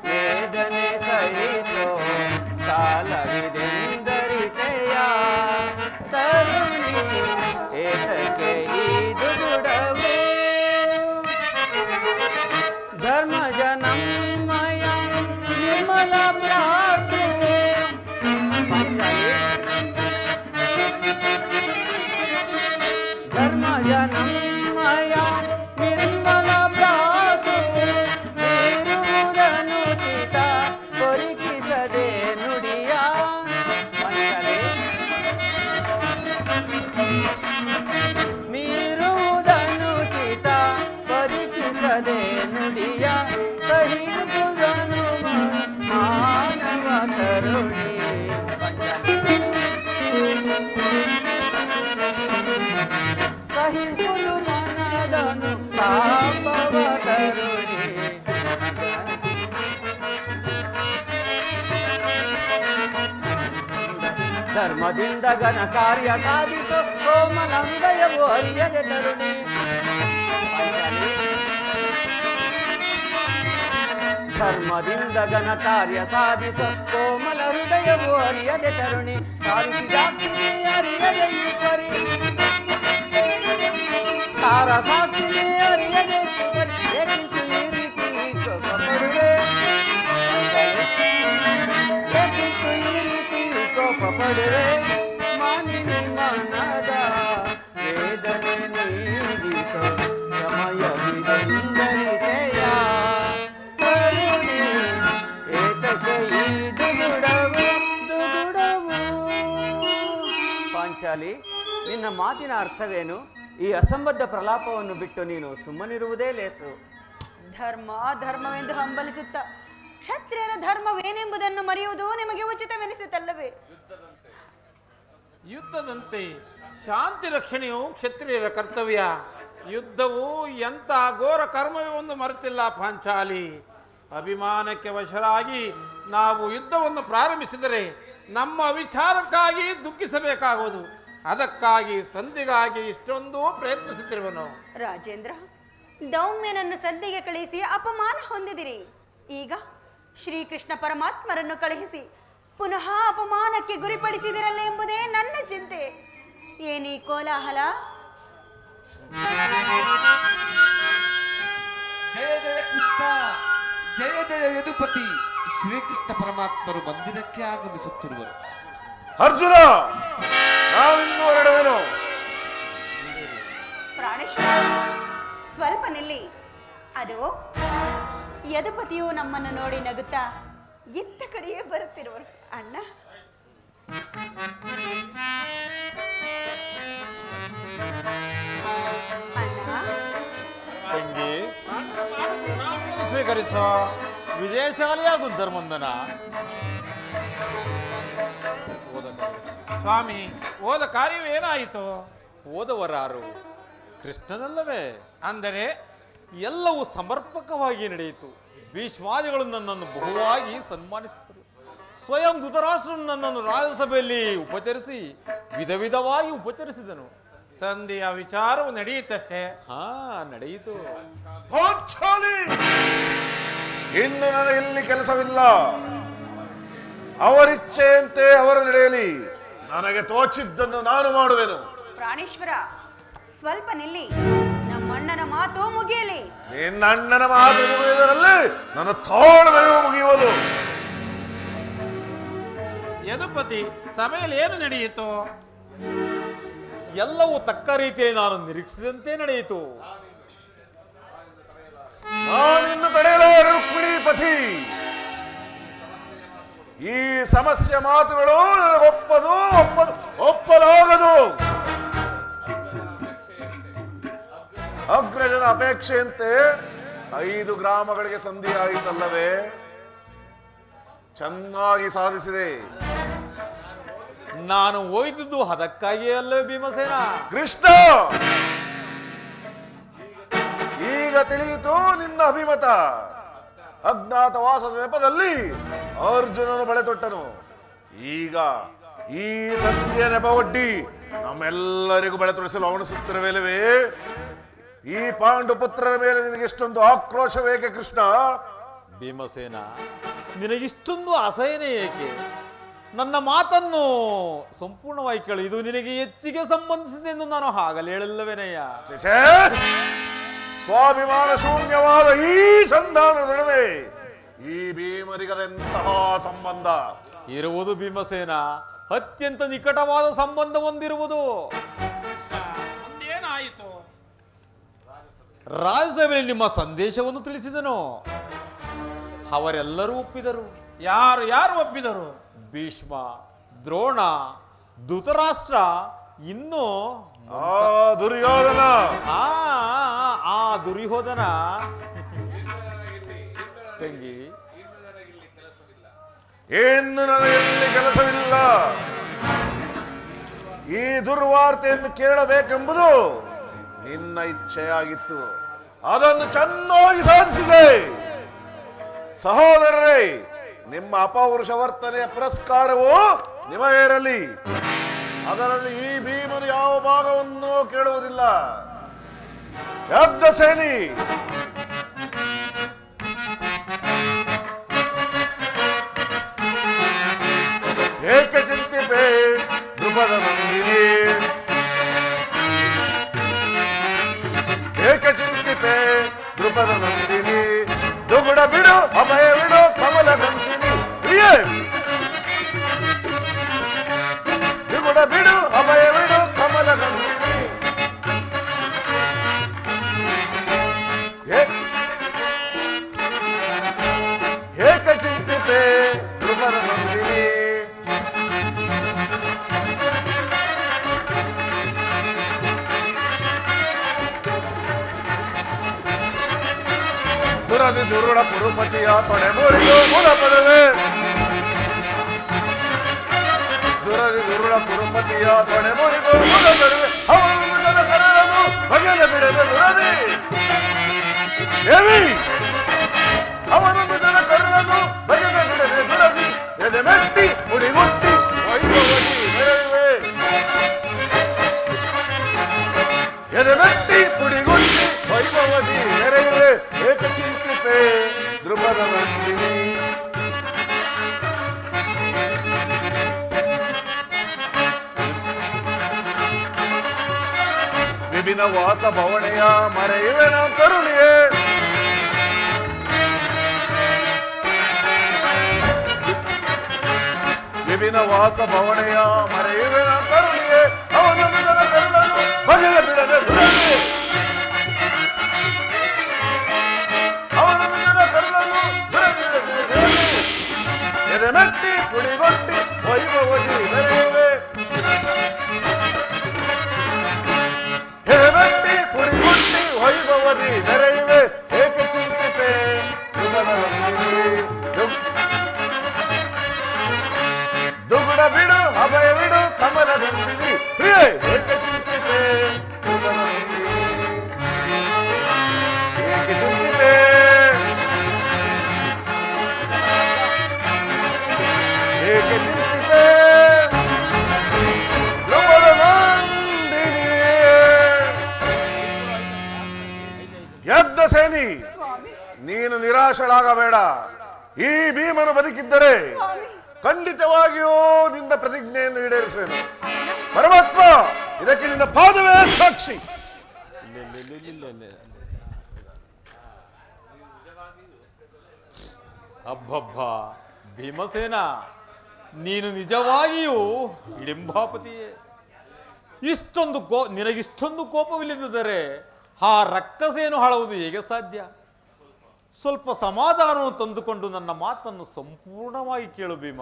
ವೇದನೆ ಸಹಿಸೋ ಕಾಲವಿದೆಂದರಿತೆಯ ತರುಣಿ ಏತಕ್ಕೆ ಇದು ಗುಡವೇ ಧರ್ಮಜ ನಮ್ಮಯ ನಿರ್ಮಲ ಭ್ರಾತೃ ಧರ್ಮಜ ನಮ್ಮಯ ನಿರ್ಮಲ ಭ್ರಾತೃ ಸೇರುವುದನ್ನು ಚಿತ ಪರಿಕಿಸದೆ ನುಡಿಯ ಮೀರುವುದನ್ನು ಚಿತ ಪರಿಕಿಸದೆ ನುಡಿಯ ಸಹಿಸುವುದನ್ನು ಮಾನವ ಕರುಣಿ ಸಹಿಸುವುದು ಮನದನು ಪಾಪವ ಕರುಣಿ ಧರ್ಮದಿಂದ ಘನ ಕಾರ್ಯ ಸಾಧಿಸೋ ಕೋಮಲ ಹೃದಯವು ಅರಿಯದೆ ತರುಣಿ ಧರ್ಮದಿಂದ ಘನ ಕಾರ್ಯ ಸಾಧಿಸೋ ಕೋಮಲ ಹೃದಯವು ಅರಿಯದೆ ತರುಣಿ ಸಾರಿಸಿದಾಕ್ಷಿಣಿ ಅರಿಯದೆ ಈಶ್ವರಿ ಸಾರ ಸಾಕ್ಷಿಣಿ ಅರಿಯದೆ ಏಕಿಂತು ಈ ರೀತಿ ಕೋಪಪಡುವೆ ಏಕಿಂತು ಈ ರೀತಿ ಕೋಪಪಡುವೆ ಮಾನಿನಿ ಮನದ ವೇದನೆ ನೀಡಿಸೋ ಸಮಯವಿದೆಂದರಿತೆಯ ಪಾಂಚಾಲಿ, ನಿನ್ನ ಮಾತಿನ ಅರ್ಥವೇನು? ಈ ಅಸಂಬದ್ಧ ಪ್ರಲಾಪವನ್ನು ಬಿಟ್ಟು ನೀನು ಸುಮ್ಮನಿರುವುದೇ ಲೇಸು. ಧರ್ಮವೆಂದು ಹಂಬಲಿಸುತ್ತಾ ಕ್ಷತ್ರಿಯರ ಧರ್ಮವೇನೆಂಬುದನ್ನು ಮರೆಯುವುದು ನಿಮಗೆ ಉಚಿತವೆನಿಸುತ್ತಲ್ಲವೇ? ಯುದ್ಧದಂತೆ ಶಾಂತಿ ರಕ್ಷಣೆಯು ಕ್ಷತ್ರಿಯರ ಕರ್ತವ್ಯ. ಯುದ್ಧವು ಎಂಥ ಘೋರ ಕರ್ಮವೆಂದು ಮರೆತಿಲ್ಲ ಪಾಂಚಾಲಿ. ಅಭಿಮಾನಕ್ಕೆ ವಶರಾಗಿ ನಾವು ಯುದ್ಧವನ್ನು ಪ್ರಾರಂಭಿಸಿದರೆ ನಮ್ಮ ವಿಚಾರಕ್ಕಾಗಿ ದುಃಖಿಸಬೇಕಾಗುವುದು. ಅದಕ್ಕಾಗಿ ಸಂಧಿಗಾಗಿ ಇಷ್ಟೊಂದು ಪ್ರಯತ್ನಿಸುತ್ತಿರುವನು. ರಾಜೇಂದ್ರ, ದೌಮ್ಯನನ್ನು ಸಂಧಿಗೆ ಕಳುಹಿಸಿ ಅಪಮಾನ ಹೊಂದಿದಿರಿ. ಈಗ ಶ್ರೀಕೃಷ್ಣ ಪರಮಾತ್ಮರನ್ನು ಕಳುಹಿಸಿ ಪುನಃ ಅಪಮಾನಕ್ಕೆ ಗುರಿಪಡಿಸಿದಿರಲ್ಲ ಎಂಬುದೇ ನನ್ನ ಚಿಂತೆ. ಏನೀ ಕೋಲಾಹಲ? ಜಯ ಜಯ ಕೃಷ್ಣ, ಜಯ ಜಯ ಯದುಪತಿ. ಶ್ರೀಕೃಷ್ಣ ಪರಮಾತ್ಮರು ಮಂದಿರಕ್ಕೆ ಆಗಮಿಸುತ್ತಿರುವರು. ಅರ್ಜುನ, ನಾವಿನ್ನೂ ಹೊರಡುವೆನು. ಪ್ರಾಣೇಶ್ವರ, ಸ್ವಲ್ಪ ನಿಲ್ಲಿ. ಅದು ಯದುಪತಿಯು ನಮ್ಮನ್ನು ನೋಡಿ ನಗುತ್ತಾ ಇತ್ತ ಕಡೆಯೇ ಬರುತ್ತಿರುವರು. ಅಣ್ಣ, ತಂಗಿ ಸ್ವೀಕರಿಸೋ. ವಿಜಯಶಾಲಿಯಾಗು ಧರ್ಮಂದನ. ಸ್ವಾಮಿ, ಹೋದ ಕಾರ್ಯವೇನಾಯಿತು? ಹೋದವರಾರು ಕೃಷ್ಣನಲ್ಲವೇ? ಅಂದರೆ ಎಲ್ಲವೂ ಸಮರ್ಪಕವಾಗಿ ನಡೆಯಿತು. ಭೀಷ್ಮಾದಿಗಳು ನನ್ನನ್ನು ಬಹುವಾಗಿ ಸನ್ಮಾನಿಸಿದರು. ಸ್ವಯಂ ಧೃತರಾಷ್ಟ್ರನು ನನ್ನನ್ನು ರಾಜಸಭೆಯಲ್ಲಿ ಉಪಚರಿಸಿ ವಿಧ ವಿಧವಾಗಿ ಉಪಚರಿಸಿದನು. ಸಂಧಿಯ ವಿಚಾರವು ನಡೆಯುತ್ತಷ್ಟೇ. ಹಾ, ನಡೆಯಿತು. ಪಾಂಚಾಲಿ, ಇನ್ನು ನನಗೆ ಇಲ್ಲಿ ಕೆಲಸವಿಲ್ಲ. ಅವರಿಚ್ಛೆಯಂತೆ ಅವರು ನಡೆಯಲಿ. ನನಗೆ ತೋಚಿದ್ದನ್ನು ನಾನು ಮಾಡುವೆನು. ಪ್ರಾಣೇಶ್ವರ, ಸ್ವಲ್ಪ ನಿಲ್ಲಿ. ನಮ್ಮಣ್ಣನ ಮಾತು ಮುಗಿಯಲಿ. ನಿನ್ನ ಅಣ್ಣನ ಮಾತು ಮುಗಿಯುವುದರಲ್ಲಿ ನನ್ನ ತೋಳುವೆಯೂ ಮುಗಿಯುವುದು. ಯದುಪತಿ, ಸಭೆಯಲ್ಲಿ ಏನು ನಡೆಯಿತು? ಎಲ್ಲವೂ ತಕ್ಕ ರೀತಿಯಲ್ಲಿ ನಾನು ನಿರೀಕ್ಷಿಸಿದಂತೆ ನಡೆಯಿತು. ನಾನಿನ್ನು ತಡೆಯಲಾರೆ ರುಕ್ಮಿಣೀಪತಿ. ಈ ಸಮಸ್ಯೆ ಮಾತುಗಳು ಒಪ್ಪಲಾಗದು. ಅಗ್ರಜನ ಅಪೇಕ್ಷೆಯಂತೆ 5 ಗ್ರಾಮಗಳಿಗೆ ಸಂಧಿ ಆಯಿತಲ್ಲವೇ? ಚೆನ್ನಾಗಿ ಸಾಧಿಸಿದೆ. ನಾನು ಒಯ್ದುದು ಅದಕ್ಕಾಗಿಯೇ ಅಲ್ಲವೇ ಭೀಮಸೇನ? ಕೃಷ್ಣ, ಈಗ ತಿಳಿಯಿತು ನಿನ್ನ ಅಭಿಮತ. ಅಜ್ಞಾತವಾಸದ ನೆಪದಲ್ಲಿ ಅರ್ಜುನನು ಬಳೆ ತೊಟ್ಟನು. ಈಗ ಈ ಸಂಧಿಯ ನೆಪ ಒಡ್ಡಿ ನಮ್ಮೆಲ್ಲರಿಗೂ ಬಳೆ ತೊಡಿಸಲು ಅವಣಿಸುತ್ತಿರುವೆಲ್ಲವೇ? ಈ ಪಾಂಡುಪುತ್ರರ ಮೇಲೆ ನಿನಗೆ ಎಷ್ಟೊಂದು ಆಕ್ರೋಶವೇಕೆ ಕೃಷ್ಣ? ಭೀಮಸೇನ, ನಿನಗಿಷ್ಟೊಂದು ಅಸಹ್ಯನೇ ಏಕೆ? ನನ್ನ ಮಾತನ್ನು ಸಂಪೂರ್ಣವಾಗಿ ಕೇಳು. ಇದು ನಿನಗೆ ಹೆಚ್ಚಿಗೆ ಸಂಬಂಧಿಸಿದೆ ಎಂದು ನಾನು ಹಾಗಲೇ ಹೇಳಲ್ಲವೇನಯ್ಯ. ಛೇ, ಸ್ವಾಭಿಮಾನ ಶೂನ್ಯವಾದ ಈ ಸಂಧಾನದ ನಡುವೆ ಈ ಭೀಮರಿಗದೆಂತಹ ಸಂಬಂಧ ಇರುವುದು ಭೀಮಸೇನ? ಅತ್ಯಂತ ನಿಕಟವಾದ ಸಂಬಂಧ ಹೊಂದಿರುವುದು. ಮುಂದೇನಾಯಿತು? ರಾಜ್ಯಸಭೆಯಲ್ಲಿ ನಿಮ್ಮ ಸಂದೇಶವನ್ನು ತಿಳಿಸಿದನು. ಅವರೆಲ್ಲರೂ ಒಪ್ಪಿದರು. ಯಾರು ಯಾರು ಒಪ್ಪಿದರು? ಭೀಷ್ಮ, ದ್ರೋಣ, ಧೃತರಾಷ್ಟ್ರ, ಇನ್ನು ದುರ್ಯೋಧನ. ಆ ದುರ್ಯೋಧನ ತಂಗಿ. ಏನು ನನಗೆಲ್ಲಿ ಕೆಲಸವಿಲ್ಲ. ಈ ದುರ್ವಾರ್ತೆಯನ್ನು ಕೇಳಬೇಕೆಂಬುದು ನಿನ್ನ ಇಚ್ಛೆಯಾಗಿತ್ತು. ಅದನ್ನು ಚೆನ್ನಾಗಿ ಸಾಧಿಸಿದೆ. ಸಹೋದರರೇ, ನಿಮ್ಮ ಅಪೌರುಷ ವರ್ತನೆಯ ಪುರಸ್ಕಾರವು ನಿಮಗೇರಲಿ. ಅದರಲ್ಲಿ ಈ ಭೀಮನು ಯಾವ ಭಾಗವನ್ನು ಕೇಳುವುದಿಲ್ಲ. ಎದ್ದ ಸೇನಿ, ಏಕೆ ಚಿಂತಿಪೆ ಧ್ರುಪದ ನಂದಿನಿ, ಏಕೆ ಚಿಂತಿಪೆ ಧ್ರುಪದ ನಂದಿನಿ, ದುಗುಡ ಬಿಡು ಅಭಯ ಬಿಡು ಕಮಲ ನಂದಿನಿ, ಪ್ರಿಯೇ ದುಗುಡ ಬಿಡು ಅಭಯ ಬಿಡು ಕಮಲ ನಂದಿನಿ, ಏಕೆ ಚಿಂತಿಪೆ ಧ್ರುಪದ ನಂದಿನಿ. ದುರದಿ ದುರುಳ ಕುರುಪತಿಯ ತೊಡೆ ಮುರಿದು ಮುದ ಪದವೆ, ದುರದಿ ದುರುಳ ಕುರುಪತಿಯ ತೊಡೆ ಮುರಿದು ಮುದ ಪದವೆ, ಅವನ ಕರಳನು ಬಗೆದ ಬಿಡದ ದುರದಿ ದೇವಿ, ಅವನೊಂದು ಜನ ಕರಳನು ಬಗೆದ ಬಿಡದೆ ದುರದಿ, ಎದೆ ಮೆಟ್ಟಿ ಉಡಿಗುಟ್ಟಿ ವೈಭವದಿ ಮೆರೆಯುವೆ, ಎದೆ ಮೆಟ್ಟಿ ಉಡಿಗುಟ್ಟಿ ವೈಭವದಿ ಮೆರೆಯುವೆ, ಏಕ ಚಿಂತಿಪೆ ಧ್ರುಪದ ನಂದಿನಿ. ವಿಭಿನ್ನ ವಾಸ ಭವನೆಯ ಮರೆಯುವೆ ನಾವು ಕರುಣಿಯೇ, ವಿಭಿನ್ನ ವಾಸ ಭವನೆಯ ಮರೆಯುವೆ ನಾವು ಕರುಣಿಯೇ, ಅವನನ್ನು ಜನ ಕರುಣನು ಬಗೆಯ ಬಿಡದೆ ದುರದಿ, ಅವನನ್ನು ಜನ ಕರುಣನು ದುರದಿಡದೆ ದುರದಿ, ಎದೆ ಮೆಟ್ಟಿ ಕುಡಿಗೊಟ್ಟಿ ವೈಭವದಿ ಮೆರೆಯುವೆ, ಎದೆ ಮೆಟ್ಟಿ ಕುಡಿಗೊಟ್ಟಿ ವೈಭವದಿ ಮೆರೆಯುವೆ, ಏಕೆ ಚಿಂತಿಪೆ ಧ್ರುಪದ ನಂದಿನಿ. ದುಗುಡ ಬಿಡು ಅಭಯ ಬಿಡು ಕಮಲ ನಂದಿನಿ, ಪ್ರಿಯೇ ಏಕೆ ಚಿಂತಿಪೆ ಧ್ರುಪದ ನಂದಿನಿ, ಏಕೆ ಚಿಂತಿಪೆ, ಏಕೆ ಚಿಂತಿಪೆ ಧ್ರುಪದ ನಂದಿನಿ. ಎದ್ದ ಸೇನಿ, ನೀನು ನಿರಾಶಳಾಗಬೇಡ. ಈ ಭೀಮನು ಬದುಕಿದ್ದರೆ ಖಂಡಿತವಾಗಿಯೂ ನಿನ್ನ ಪ್ರತಿಜ್ಞೆಯನ್ನು ಈಡೇರಿಸುವೆನು. ಪರಮಾತ್ಮ, ಇದಕ್ಕೆ ನಿನ್ನ ಪಾದವೇ ಸಾಕ್ಷಿ. ಅಬ್ಬಬ್ಬ ಭೀಮಸೇನ, ನೀನು ನಿಜವಾಗಿಯೂ ಹಿಡಿಂಬಾಪತಿಯೇ. ನಿನಗಿಷ್ಟೊಂದು ಕೋಪವಿಲ್ಲದಿದ್ದರೆ ಆ ರಕ್ಕಸೇನು ಹಾಳುವುದು ಹೇಗೆ ಸಾಧ್ಯ? ಸ್ವಲ್ಪ ಸಮಾಧಾನವನ್ನು ತಂದುಕೊಂಡು ನನ್ನ ಮಾತನ್ನು ಸಂಪೂರ್ಣವಾಗಿ ಕೇಳು ಭೀಮ.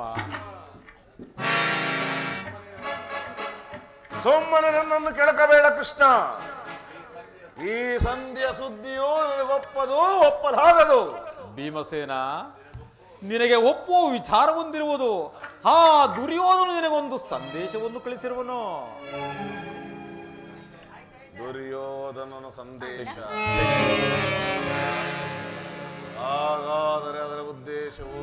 ಸೋಮನ ನನ್ನನ್ನು ಕೆಳಕಬೇಡ ಕೃಷ್ಣ. ಈ ಸಂಧಿಯ ಸುದ್ದಿಯು ಒಪ್ಪಲಾಗದು. ಭೀಮಸೇನ, ನಿನಗೆ ಒಪ್ಪುವ ವಿಚಾರ ಹೊಂದಿರುವುದು ಆ ದುರ್ಯೋಧನ ನಿನಗೊಂದು ಸಂದೇಶವನ್ನು ಕಳಿಸಿರುವನು. ದುರ್ಯೋಧನನ ಸಂದೇಶ? ಹಾಗಾದರೆ ಅದರ ಉದ್ದೇಶವು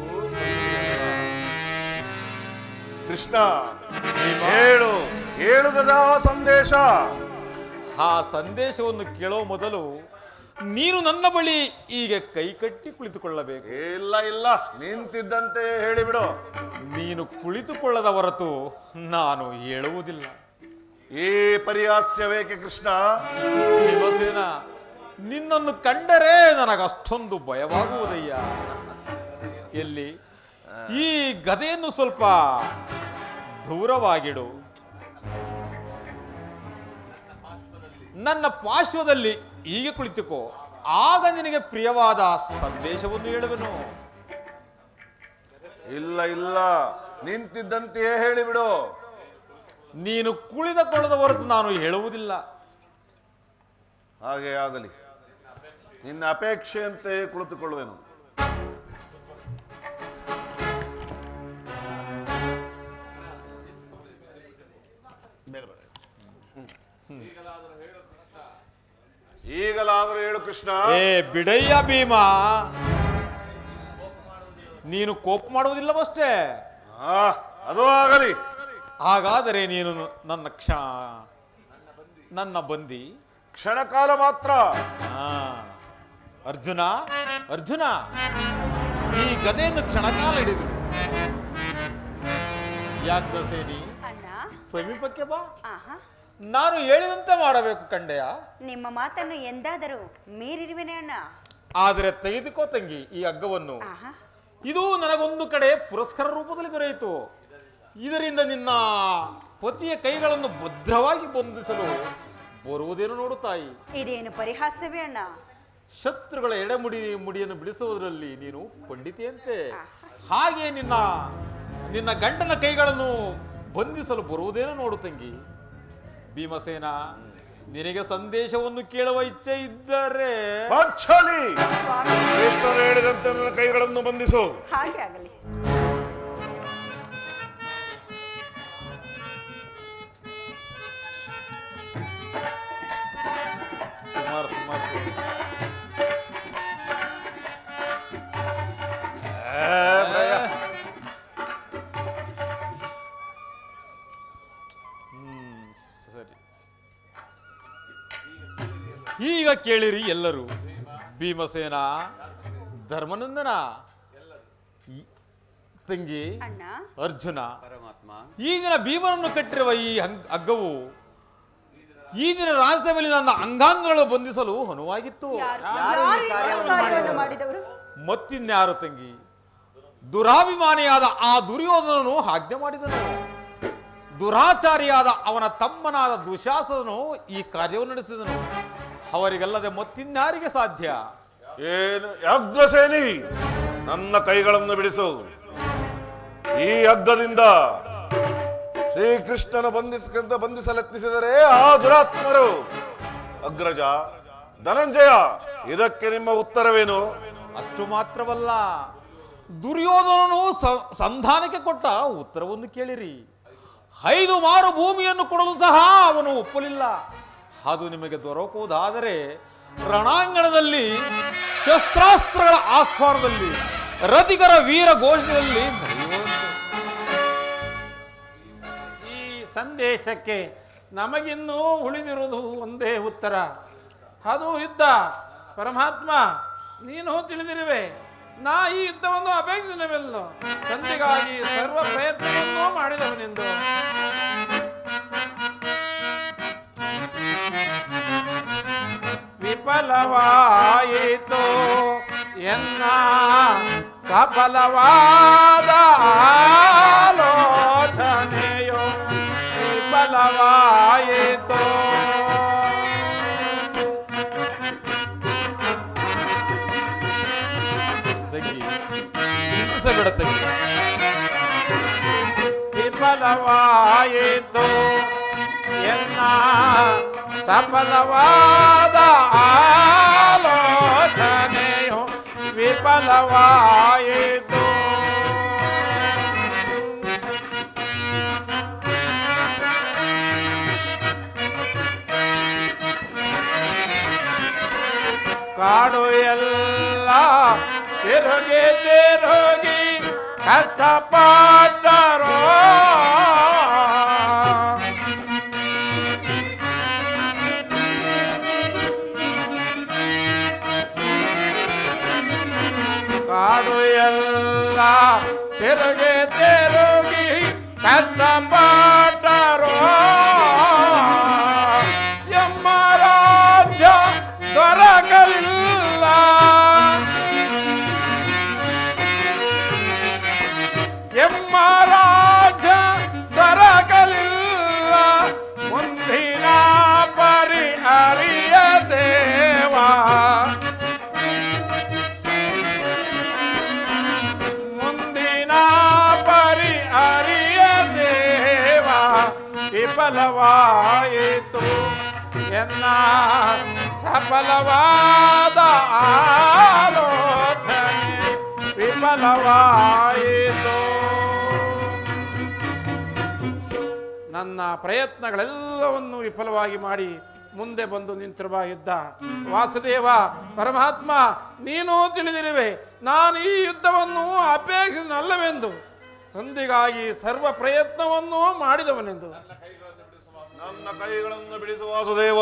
ಕೃಷ್ಣ, ಹೇಳುವುದದ ಸಂದೇಶ. ಆ ಸಂದೇಶವನ್ನು ಕೇಳೋ ಮೊದಲು ನೀನು ನನ್ನ ಬಳಿ ಈಗ ಕೈಕಟ್ಟಿ ಕುಳಿತುಕೊಳ್ಳಬೇಕು. ಇಲ್ಲ, ನಿಂತಿದ್ದಂತೆ ಹೇಳಿಬಿಡು. ನೀನು ಕುಳಿತುಕೊಳ್ಳದ ಹೊರತು ನಾನು ಹೇಳುವುದಿಲ್ಲ. ಈ ಪರಿಹಾಸ್ಯವೇಕೆ ಕೃಷ್ಣ? ಭೀಮಸೇನ, ನಿನ್ನನ್ನು ಕಂಡರೆ ನನಗಷ್ಟೊಂದು ಭಯವಾಗುವುದಯ್ಯ. ಎಲ್ಲಿ ಈ ಗದೆಯನ್ನು ಸ್ವಲ್ಪ ದೂರವಾಗಿಡು. ನನ್ನ ಪಾರ್ಶ್ವದಲ್ಲಿ ಹೀಗೆ ಕುಳಿತುಕೋ. ಆಗ ನಿನಗೆ ಪ್ರಿಯವಾದ ಸಂದೇಶವನ್ನು ಹೇಳುವೆನು. ಇಲ್ಲ, ನಿಂತಿದ್ದಂತೆಯೇ ಹೇಳಿಬಿಡು. ನೀನು ಕುಳಿತುಕೊಳ್ಳದ ಹೊರತು ನಾನು ಹೇಳುವುದಿಲ್ಲ. ಹಾಗೆ ಆಗಲಿ, ನಿನ್ನ ಅಪೇಕ್ಷೆಯಂತೆ ಕುಳಿತುಕೊಳ್ಳುವೆನು. ಈಗಲಾದರೂ ಹೇಳು ಕೃಷ್ಣ. ಬಿಡಯ್ಯ ಭೀಮ, ನೀನು ಕೋಪ ಮಾಡುವುದಿಲ್ಲವಷ್ಟೇ. ಅದು ಆಗಲಿ. ಹಾಗಾದರೆ ನೀನು ನನ್ನ ಬಂದಿ ಕ್ಷಣಕಾಲ ಮಾತ್ರ. ಅರ್ಜುನ, ಈ ಗದೆಯನ್ನು ಕ್ಷಣಕಾಲ ಹಿಡಿದು ಯಾಜ್ಞಸೇನಿ ಸಮೀಪಕ್ಕೆ ಬಾ. ನಾನು ಹೇಳಿದಂತೆ ಮಾಡಬೇಕು ಕಂಡೆಯ. ನಿಮ್ಮ ಮಾತನ್ನು ಎಂದಾದರೂ ಮೀರಿರುವೆನೆ ಅಣ್ಣ. ಆದರೆ ತೆಗೆದುಕೋ ತಂಗಿ ಈ ಹಗ್ಗವನ್ನು. ಇದು ನನಗೊಂದು ಕಡೆ ಪುರಸ್ಕಾರ ರೂಪದಲ್ಲಿ ದೊರೆಯಿತು. ಇದರಿಂದ ನಿನ್ನ ಪತಿಯ ಕೈಗಳನ್ನು ಭದ್ರವಾಗಿ ಬಂಧಿಸಲು ಬರುವುದೇನು ನೋಡು ತಾಯಿ. ಇದೇನು ಪರಿಹಾಸವೇ ಅಣ್ಣ? ಶತ್ರುಗಳ ಮುಡಿಯನ್ನು ಬಿಡಿಸುವುದರಲ್ಲಿ ನೀನು ಪಂಡಿತೆಯಂತೆ. ಹಾಗೆ ನಿನ್ನ ಗಂಡನ ಕೈಗಳನ್ನು ಬಂಧಿಸಲು ಬರುವುದೇನೋ ನೋಡು ತಂಗಿ. ಭೀಮಸೇನ, ನಿನಗೆ ಸಂದೇಶವನ್ನು ಕೇಳುವ ಇಚ್ಛೆ ಇದ್ದರೆ ಕೃಷ್ಣರು ಹೇಳಿದಂತೆ ನನ್ನ ಕೈಗಳನ್ನು ಬಂಧಿಸು. ಹಾಗೆ ಆಗಲಿ. ಸರಿ, ಈಗ ಕೇಳಿರಿ ಎಲ್ಲರೂ. ಭೀಮಸೇನ, ಧರ್ಮನಂದನ, ತಂಗಿ ಅರ್ಜುನ, ಪರಮಾತ್ಮ, ಈ ದಿನ ಭೀಮನನ್ನು ಕಟ್ಟಿರುವ ಈ ಹಗ್ಗವು ಈ ದಿನ ರಾಜ್ಯದಲ್ಲಿ ನನ್ನ ಅಂಗಾಂಗಗಳು ಬಂಧಿಸಲು ಅನುವಾಗಿತ್ತು. ಮತ್ತಿನ್ಯಾರು ತಂಗಿ? ದುರಾಭಿಮಾನಿಯಾದ ಆ ದುರ್ಯೋಧನನು ಆಜ್ಞೆ ಮಾಡಿದನು. ದುರಾಚಾರಿಯಾದ ಅವನ ತಮ್ಮನಾದ ದುಶಾಸನನು ಈ ಕಾರ್ಯವನ್ನು ನಡೆಸಿದನು. ಅವರಿಗಲ್ಲದೆ ಮತ್ತಿನ್ಯಾರಿಗೆ ಸಾಧ್ಯ? ಏನು ಯಾಜ್ಞಸೇನಿ, ನನ್ನ ಕೈಗಳನ್ನು ಬಿಡಿಸು. ಈ ಹಗ್ಗದಿಂದ ಶ್ರೀಕೃಷ್ಣನ ಬಂಧಿಸಲೆತ್ನಿಸಿದರೆ ಆ ದುರಾತ್ಮರು. ಅಗ್ರಜ ಧನಂಜಯ, ಇದಕ್ಕೆ ನಿಮ್ಮ ಉತ್ತರವೇನು? ಅಷ್ಟು ಮಾತ್ರವಲ್ಲ, ದುರ್ಯೋಧನನು ಸಂಧಾನಕ್ಕೆ ಕೊಟ್ಟ ಉತ್ತರವನ್ನು ಕೇಳಿರಿ. 5 ಮಾರು ಭೂಮಿಯನ್ನು ಕೊಡಲು ಸಹ ಅವನು ಒಪ್ಪಲಿಲ್ಲ. ಅದು ನಿಮಗೆ ದೊರಕುವುದಾದರೆ ರಣಾಂಗಣದಲ್ಲಿ ಶಸ್ತ್ರಾಸ್ತ್ರಗಳ ಆಸ್ವಾರದಲ್ಲಿ ರಥಿಕರ ವೀರ ಘೋಷದಲ್ಲಿ ನಡೆಯುವಂತೆ. ಈ ಸಂದೇಶಕ್ಕೆ ನಮಗಿನ್ನೂ ಉಳಿದಿರುವುದು ಒಂದೇ ಉತ್ತರ. ಅದು ಯುದ್ಧ. ಪರಮಾತ್ಮ, ನೀನು ತಿಳಿದಿರುವೆ, ನಾ ಈ ಯುದ್ಧವನ್ನು ಅಪೇಕ್ಷಿಸಬಲ್ಲು. ಸಂಧಿಗಾಗಿ ಸರ್ವ ಪ್ರಯತ್ನವನ್ನೂ ಮಾಡಿದವನೆಂದು ವಿಫಲವಾಯಿತು ಎನ್ನ ಸಫಲವಾದ ಆಲೋಚನೆಯು ವಿಫಲವಾಯಿತು. ವಿಫಲವಾಯಿತು ಎನ್ನ ಸಫಲವಾದ ಆಲೋಚನೆಯು ವಿಫಲವಾಯಿತು. ಕಾಡು ಎಲ್ಲ ತಿರುಗಿ ತಿರುಗಿ ಕಷ್ಟಪಟ್ಟರೋ ಕಾಡು ಎಲ್ಲ ತಿರುಗಿ ತಿರುಗಿ ಕಷ್ಟಪಟ್ಟರೋ ಎಮ್ಮ ರಾಜ್ಯ ದೊರಕಲಿಲ್ಲ. ಎಮ್ಮ ರಾಜ್ಯ ದೊರಕಲಿಲ್ಲ. ಮುಂದಿನ ಪರಿಹರಿಯ ದೇವ ಮುಂದಿನ ಪರಿಹರಿಯ ದೇವ ವಿಫಲವಾಯಿತು ಎನ್ನ ಸಫಲವಾದ ಆಲೋಚನೆ ವಿಫಲವಾಯಿತು. ನನ್ನ ಪ್ರಯತ್ನಗಳೆಲ್ಲವನ್ನು ವಿಫಲವಾಗಿ ಮಾಡಿ ಮುಂದೆ ಬಂದು ನಿಂತಿರುವ ಯುದ್ಧ ವಾಸುದೇವ ಪರಮಾತ್ಮ ನೀನೂ ತಿಳಿದಿರುವೆ, ನಾನು ಈ ಯುದ್ಧವನ್ನು ಅಪೇಕ್ಷಿಸನಲ್ಲವೆಂದು, ಸಂಧಿಗಾಗಿ ಸರ್ವ ಪ್ರಯತ್ನವನ್ನೂ ಮಾಡಿದವನೆಂದು. ನನ್ನ ಕೈಗಳನ್ನು ಬಿಡಿಸುವ ವಾಸುದೇವ,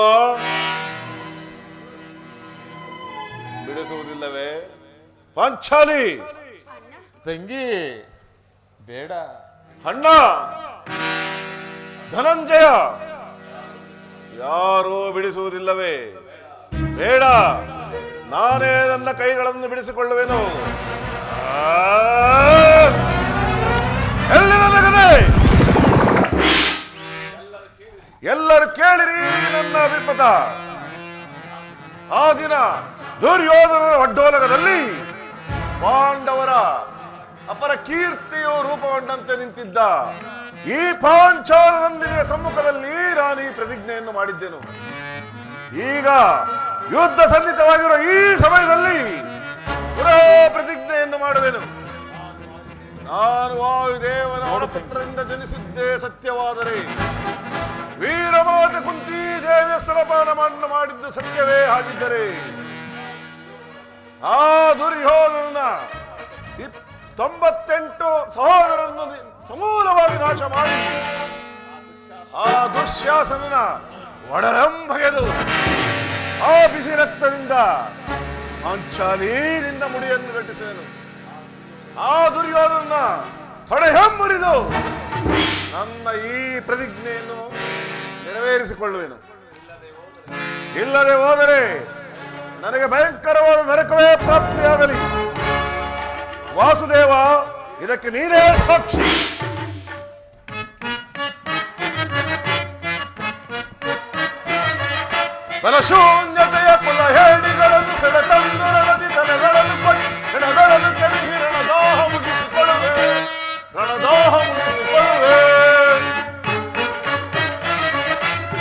ಬಿಡಿಸುವುದಿಲ್ಲವೇ? ಪಾಂಚಾಲಿ ತಂಗಿ ಬೇಡ. ಅಣ್ಣ ಧನಂಜಯ, ಯಾರೂ ಬಿಡಿಸುವುದಿಲ್ಲವೇ? ಬೇಡ, ನಾನೇ ನನ್ನ ಕೈಗಳನ್ನು ಬಿಡಿಸಿಕೊಳ್ಳುವೆನು. ಎಲ್ಲಿ ನನಗದೆ? ಎಲ್ಲರೂ ಕೇಳಿರಿ ನನ್ನ ವಿಪದ. ಆ ದಿನ ದುರ್ಯೋಧನರ ಒಡ್ಡೋಲಗದಲ್ಲಿ ಪಾಂಡವರ ಅಪರ ಕೀರ್ತಿಯು ರೂಪಗೊಂಡಂತೆ ನಿಂತಿದ್ದ ಈ ಪಾಂಚಾಲನೊಂದಿನ ಸಮ್ಮುಖದಲ್ಲಿ ನಾನು ಈ ಪ್ರತಿಜ್ಞೆಯನ್ನು ಮಾಡಿದ್ದೆನು. ಈಗ ಯುದ್ಧ ಸನ್ನಿಹಿತವಾಗಿರುವ ಈ ಸಮಯದಲ್ಲಿ ಪುನಃ ಪ್ರತಿಜ್ಞೆಯನ್ನು ಮಾಡುವೆನು. ನಾನು ವಾಯುದೇವನ ಪುತ್ರರಿಂದ ಜನಿಸಿದ್ದೇ ಸತ್ಯವಾದರೆ, ವೀರಮಾತೆ ಕುಂತಿ ದೇವಿಯ ಸ್ತನಪಾನವನ್ನು ಮಾಡಿದ್ದು ಸತ್ಯವೇ ಆಗಿದ್ದರೆ, ಆ ದುರ್ಯೋಧನನ 98 ಸಹೋದರನ್ನು ಸಮೂಲವಾಗಿ ನಾಶ ಮಾಡಿ ಆ ದುಶ್ಯಾಸನನ ಒಡರಂಬಗೆದು ಆ ಬಿಸಿ ರಕ್ತದಿಂದ ಪಾಂಚಾಲಿನಿಂದ ಮುಡಿಯನ್ನು ಗಟ್ಟಿಸುವೆನು. ಆ ದುರ್ಯೋಧನ ತೊಡೆಹೆಮ್ಮುರಿದು ನನ್ನ ಈ ಪ್ರತಿಜ್ಞೆಯನ್ನು ನೆರವೇರಿಸಿಕೊಳ್ಳುವೆನು. ಇಲ್ಲದೆ ಹೋದರೆ ನನಗೆ ಭಯಂಕರವಾದ ನರಕವೇ ಪ್ರಾಪ್ತಿಯಾಗಲಿ. ವಾಸುದೇವ, ಇದಕ್ಕೆ ನೀನೇ ಸಾಕ್ಷಿ. ಬಲಶೂನ್ಯತೆಯ ಕುಲ ಹೇಳಿಗಳನ್ನು ಸೆಳೆತಂದು ರಣದಿ ತಲೆಗಳನ್ನು ಕೊಟ್ಟು ಹೆಣಗಳನ್ನು ಕೆಡಹಿ ರಣದಾಹ ಮುಗಿಸಿಕೊಳ್ಳುವೆ, ರಣದಾಹ ಮುಗಿಸಿಕೊಳ್ಳುವೆ.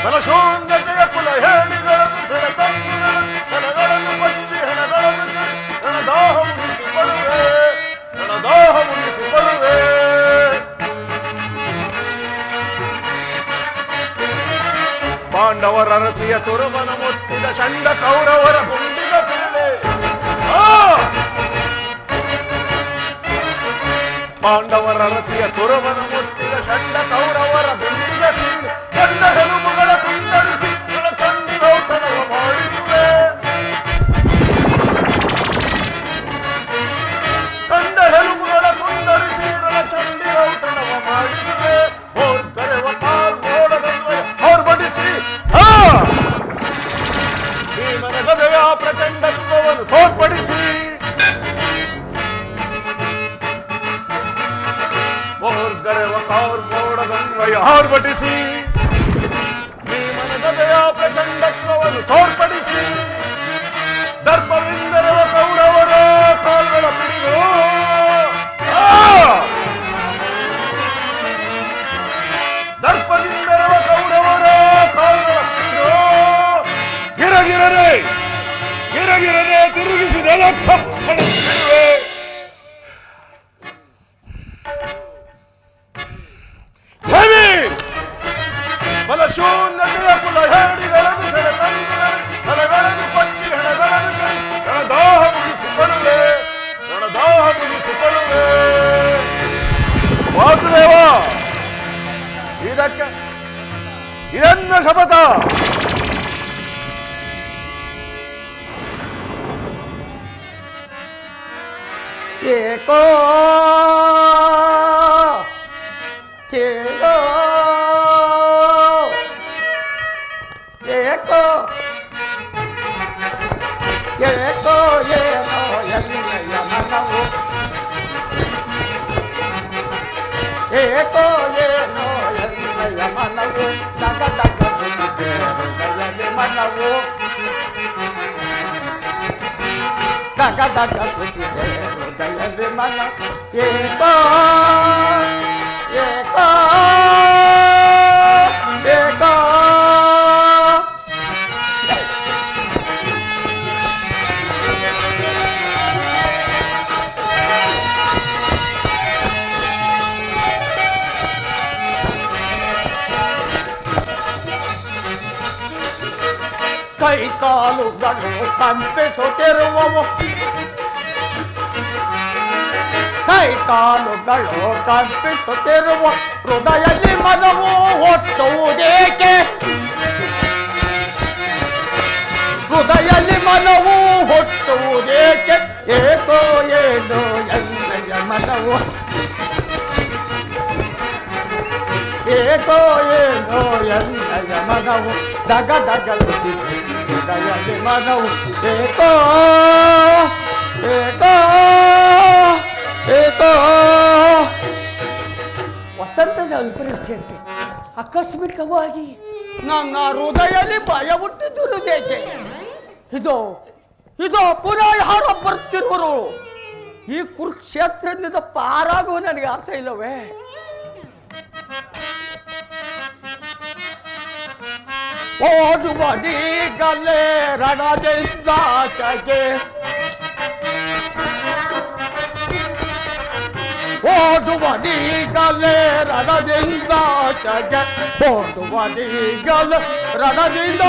ಬಲಶೂನ್ಯತೆಯ ಕುಲ ಹೇಳಿಗಳನ್ನು ಸೆಳೆತಂದು ತಲೆಗಳನ್ನು ಕೊಚ್ಚಿ ಹೆಣಗಳನ್ನು ಕೆಡಹಿ ರಣದಾಹ ಮುಗಿಸಿಕೊಳ್ಳುವೆ, ರಣದಾಹ ಮುಗಿಸಿಕೊಳ್ಳುವೆ. ಪಾಂಡವರ ರಸಿಯ ತುರುಮನ ಮುಟ್ಟಿದ ಚಂಡ ಕೌರವರ ಗುಂಡಿಗ ಸೀಳೆ. ಪಾಂಡವರ ರಸಿಯ ತುರುಮನ ಮುಟ್ಟಿದ ಚಂಡ ಕೌರವರ ಗುಂಡಿಗ ಸೀಳೆ. ಚಂಡ ಹೆಲುಬುಗಳ ಕುಂಡರಿಸಿ ಚಂಡಿಗೌತನವ ಮಾಡಿಸುವೆ. ಮದನ್ವಯ ಆರ್ಭಟಿಸಿ ಭೀಮನದಯ ಪ್ರಚಂಡತ್ವವನ್ನು ತೋರ್ಪಡಿಸಿ ದರ್ಪವಿಂದರವ ಕೌರವರ ಕಾಲ್ಗಳ ಪಿಡಿದು ದರ್ಪದಿಂದರವ ಕೌರವರ ಕಾಲ್ಗಳ ಪಿಡಿದು ಗಿರಗಿರನೆ ಗಿರಗಿರನೆ ತಿರುಗಿಸಿದೆಲ್ಲ ಕಪ್ಪಳಿಸಿರುವೆ. ಬಲಶೂನ್ಯತೆಯ ಕುಲ ಹೇಡಿಗಳನ್ನು ಸೆಳೆತಂಗಳನ್ನು ಪಚ್ಚಿ ರಣದಾಹ ಮುಗಿಸಿಕೊಳ್ಳುವೆ ರಣದಾಹ ಮುಗಿಸಿಕೊಳ್ಳುವೆ. ವಾಸುದೇವ, ಇದನ್ನ ಶಪಥ. ಏಕೋ ಕೇಳೋ ಏಕೋ ಏಕೋ ಏನೋ ಎಲ್ಲಿಯ ಮನವು ಏಕೋ ಏನೋ ಎಲ್ಲಿಯ ಮನವು ನಗದಗ ಹೃದಯದಲ್ಲಿ ಮನವು ದಗದಗ ಸುತ್ತಿದೆ ಹೃದಯದಲ್ಲಿ ಮನ ಏಕೋ ಏಕೋ ಏಕೋ ಕೈ ಕಾಲುಗಳು ಕಂಪಿಸುತ್ತಿರುವವು ಕೈ ಕಾಲುಗಳು ಕಂಪಿಸುತ್ತಿರುವ ಹೃದಯದಲ್ಲಿ ಮನವು ಹೊಟ್ಟುವುದೇಕೆ ಹೃದಯದಲ್ಲಿ ಮನವು ಹೊಟ್ಟುವುದೇಕೆ ಏಕೋ ಏನೋ ಎನ್ನಯ ಮನವು ಏಕೋ ಏನೋ ಎನ್ನಯ ಮನವು ದಗ ದಗ ಹೃದಯದಲ್ಲಿ ಮನವು ಏಕೋ ಏಕೋ ಏಕೋ. ವಸಂತದ ಅಲ್ಪರಿತ್ಯಂತೆ ಆಕಸ್ಮಿಕವಾಗಿ ನನ್ನ ಹೃದಯದಲ್ಲಿ ಭಯ ಹುಟ್ಟಿದುರುದೇಕೆ ಇದು ಇದು ಪುನಃ ಯಾರೋ ಬರ್ತಿರುವರು. ಈ ಕುರುಕ್ಷೇತ್ರದಿಂದ ಪಾರಾಗುವ ನನಗೆ ಆಸೆ ಇಲ್ಲವೇ? ಓದುವ ನೀಗಲೇ ರಣದಿಂದಾಚೆಗೆ ಓದುವ ನೀಗಲೇ ರಣದಿಂದಾಚೆಗೆ ಓದುವ ನೀಗಲೇ ರಣದಿಂದಾಚೆಗೆ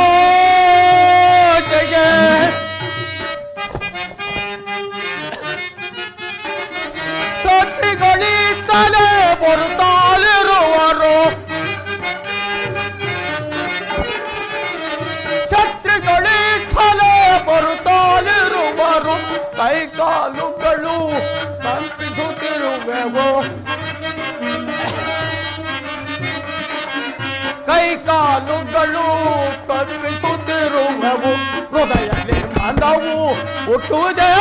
ಶತ್ರುಗಳಿಂದಲೇ ಬರುತ್ತಾಲಿರುವರು ಶತ್ರುಗಳಿಂದಲೇ ಬರುತ್ತಾಲಿರುವರು ಕೈ ಕಾಲುಗಳು ಕಂಪಿಸುತ್ತಿರುವೆವು ಕೈ ಕಾಲುಗಳು ಕಂಪಿಸುತ್ತಿರುವೆವು ಹೃದಯದಲ್ಲಿ ಮನವು ಹುಟ್ಟುವುದೇ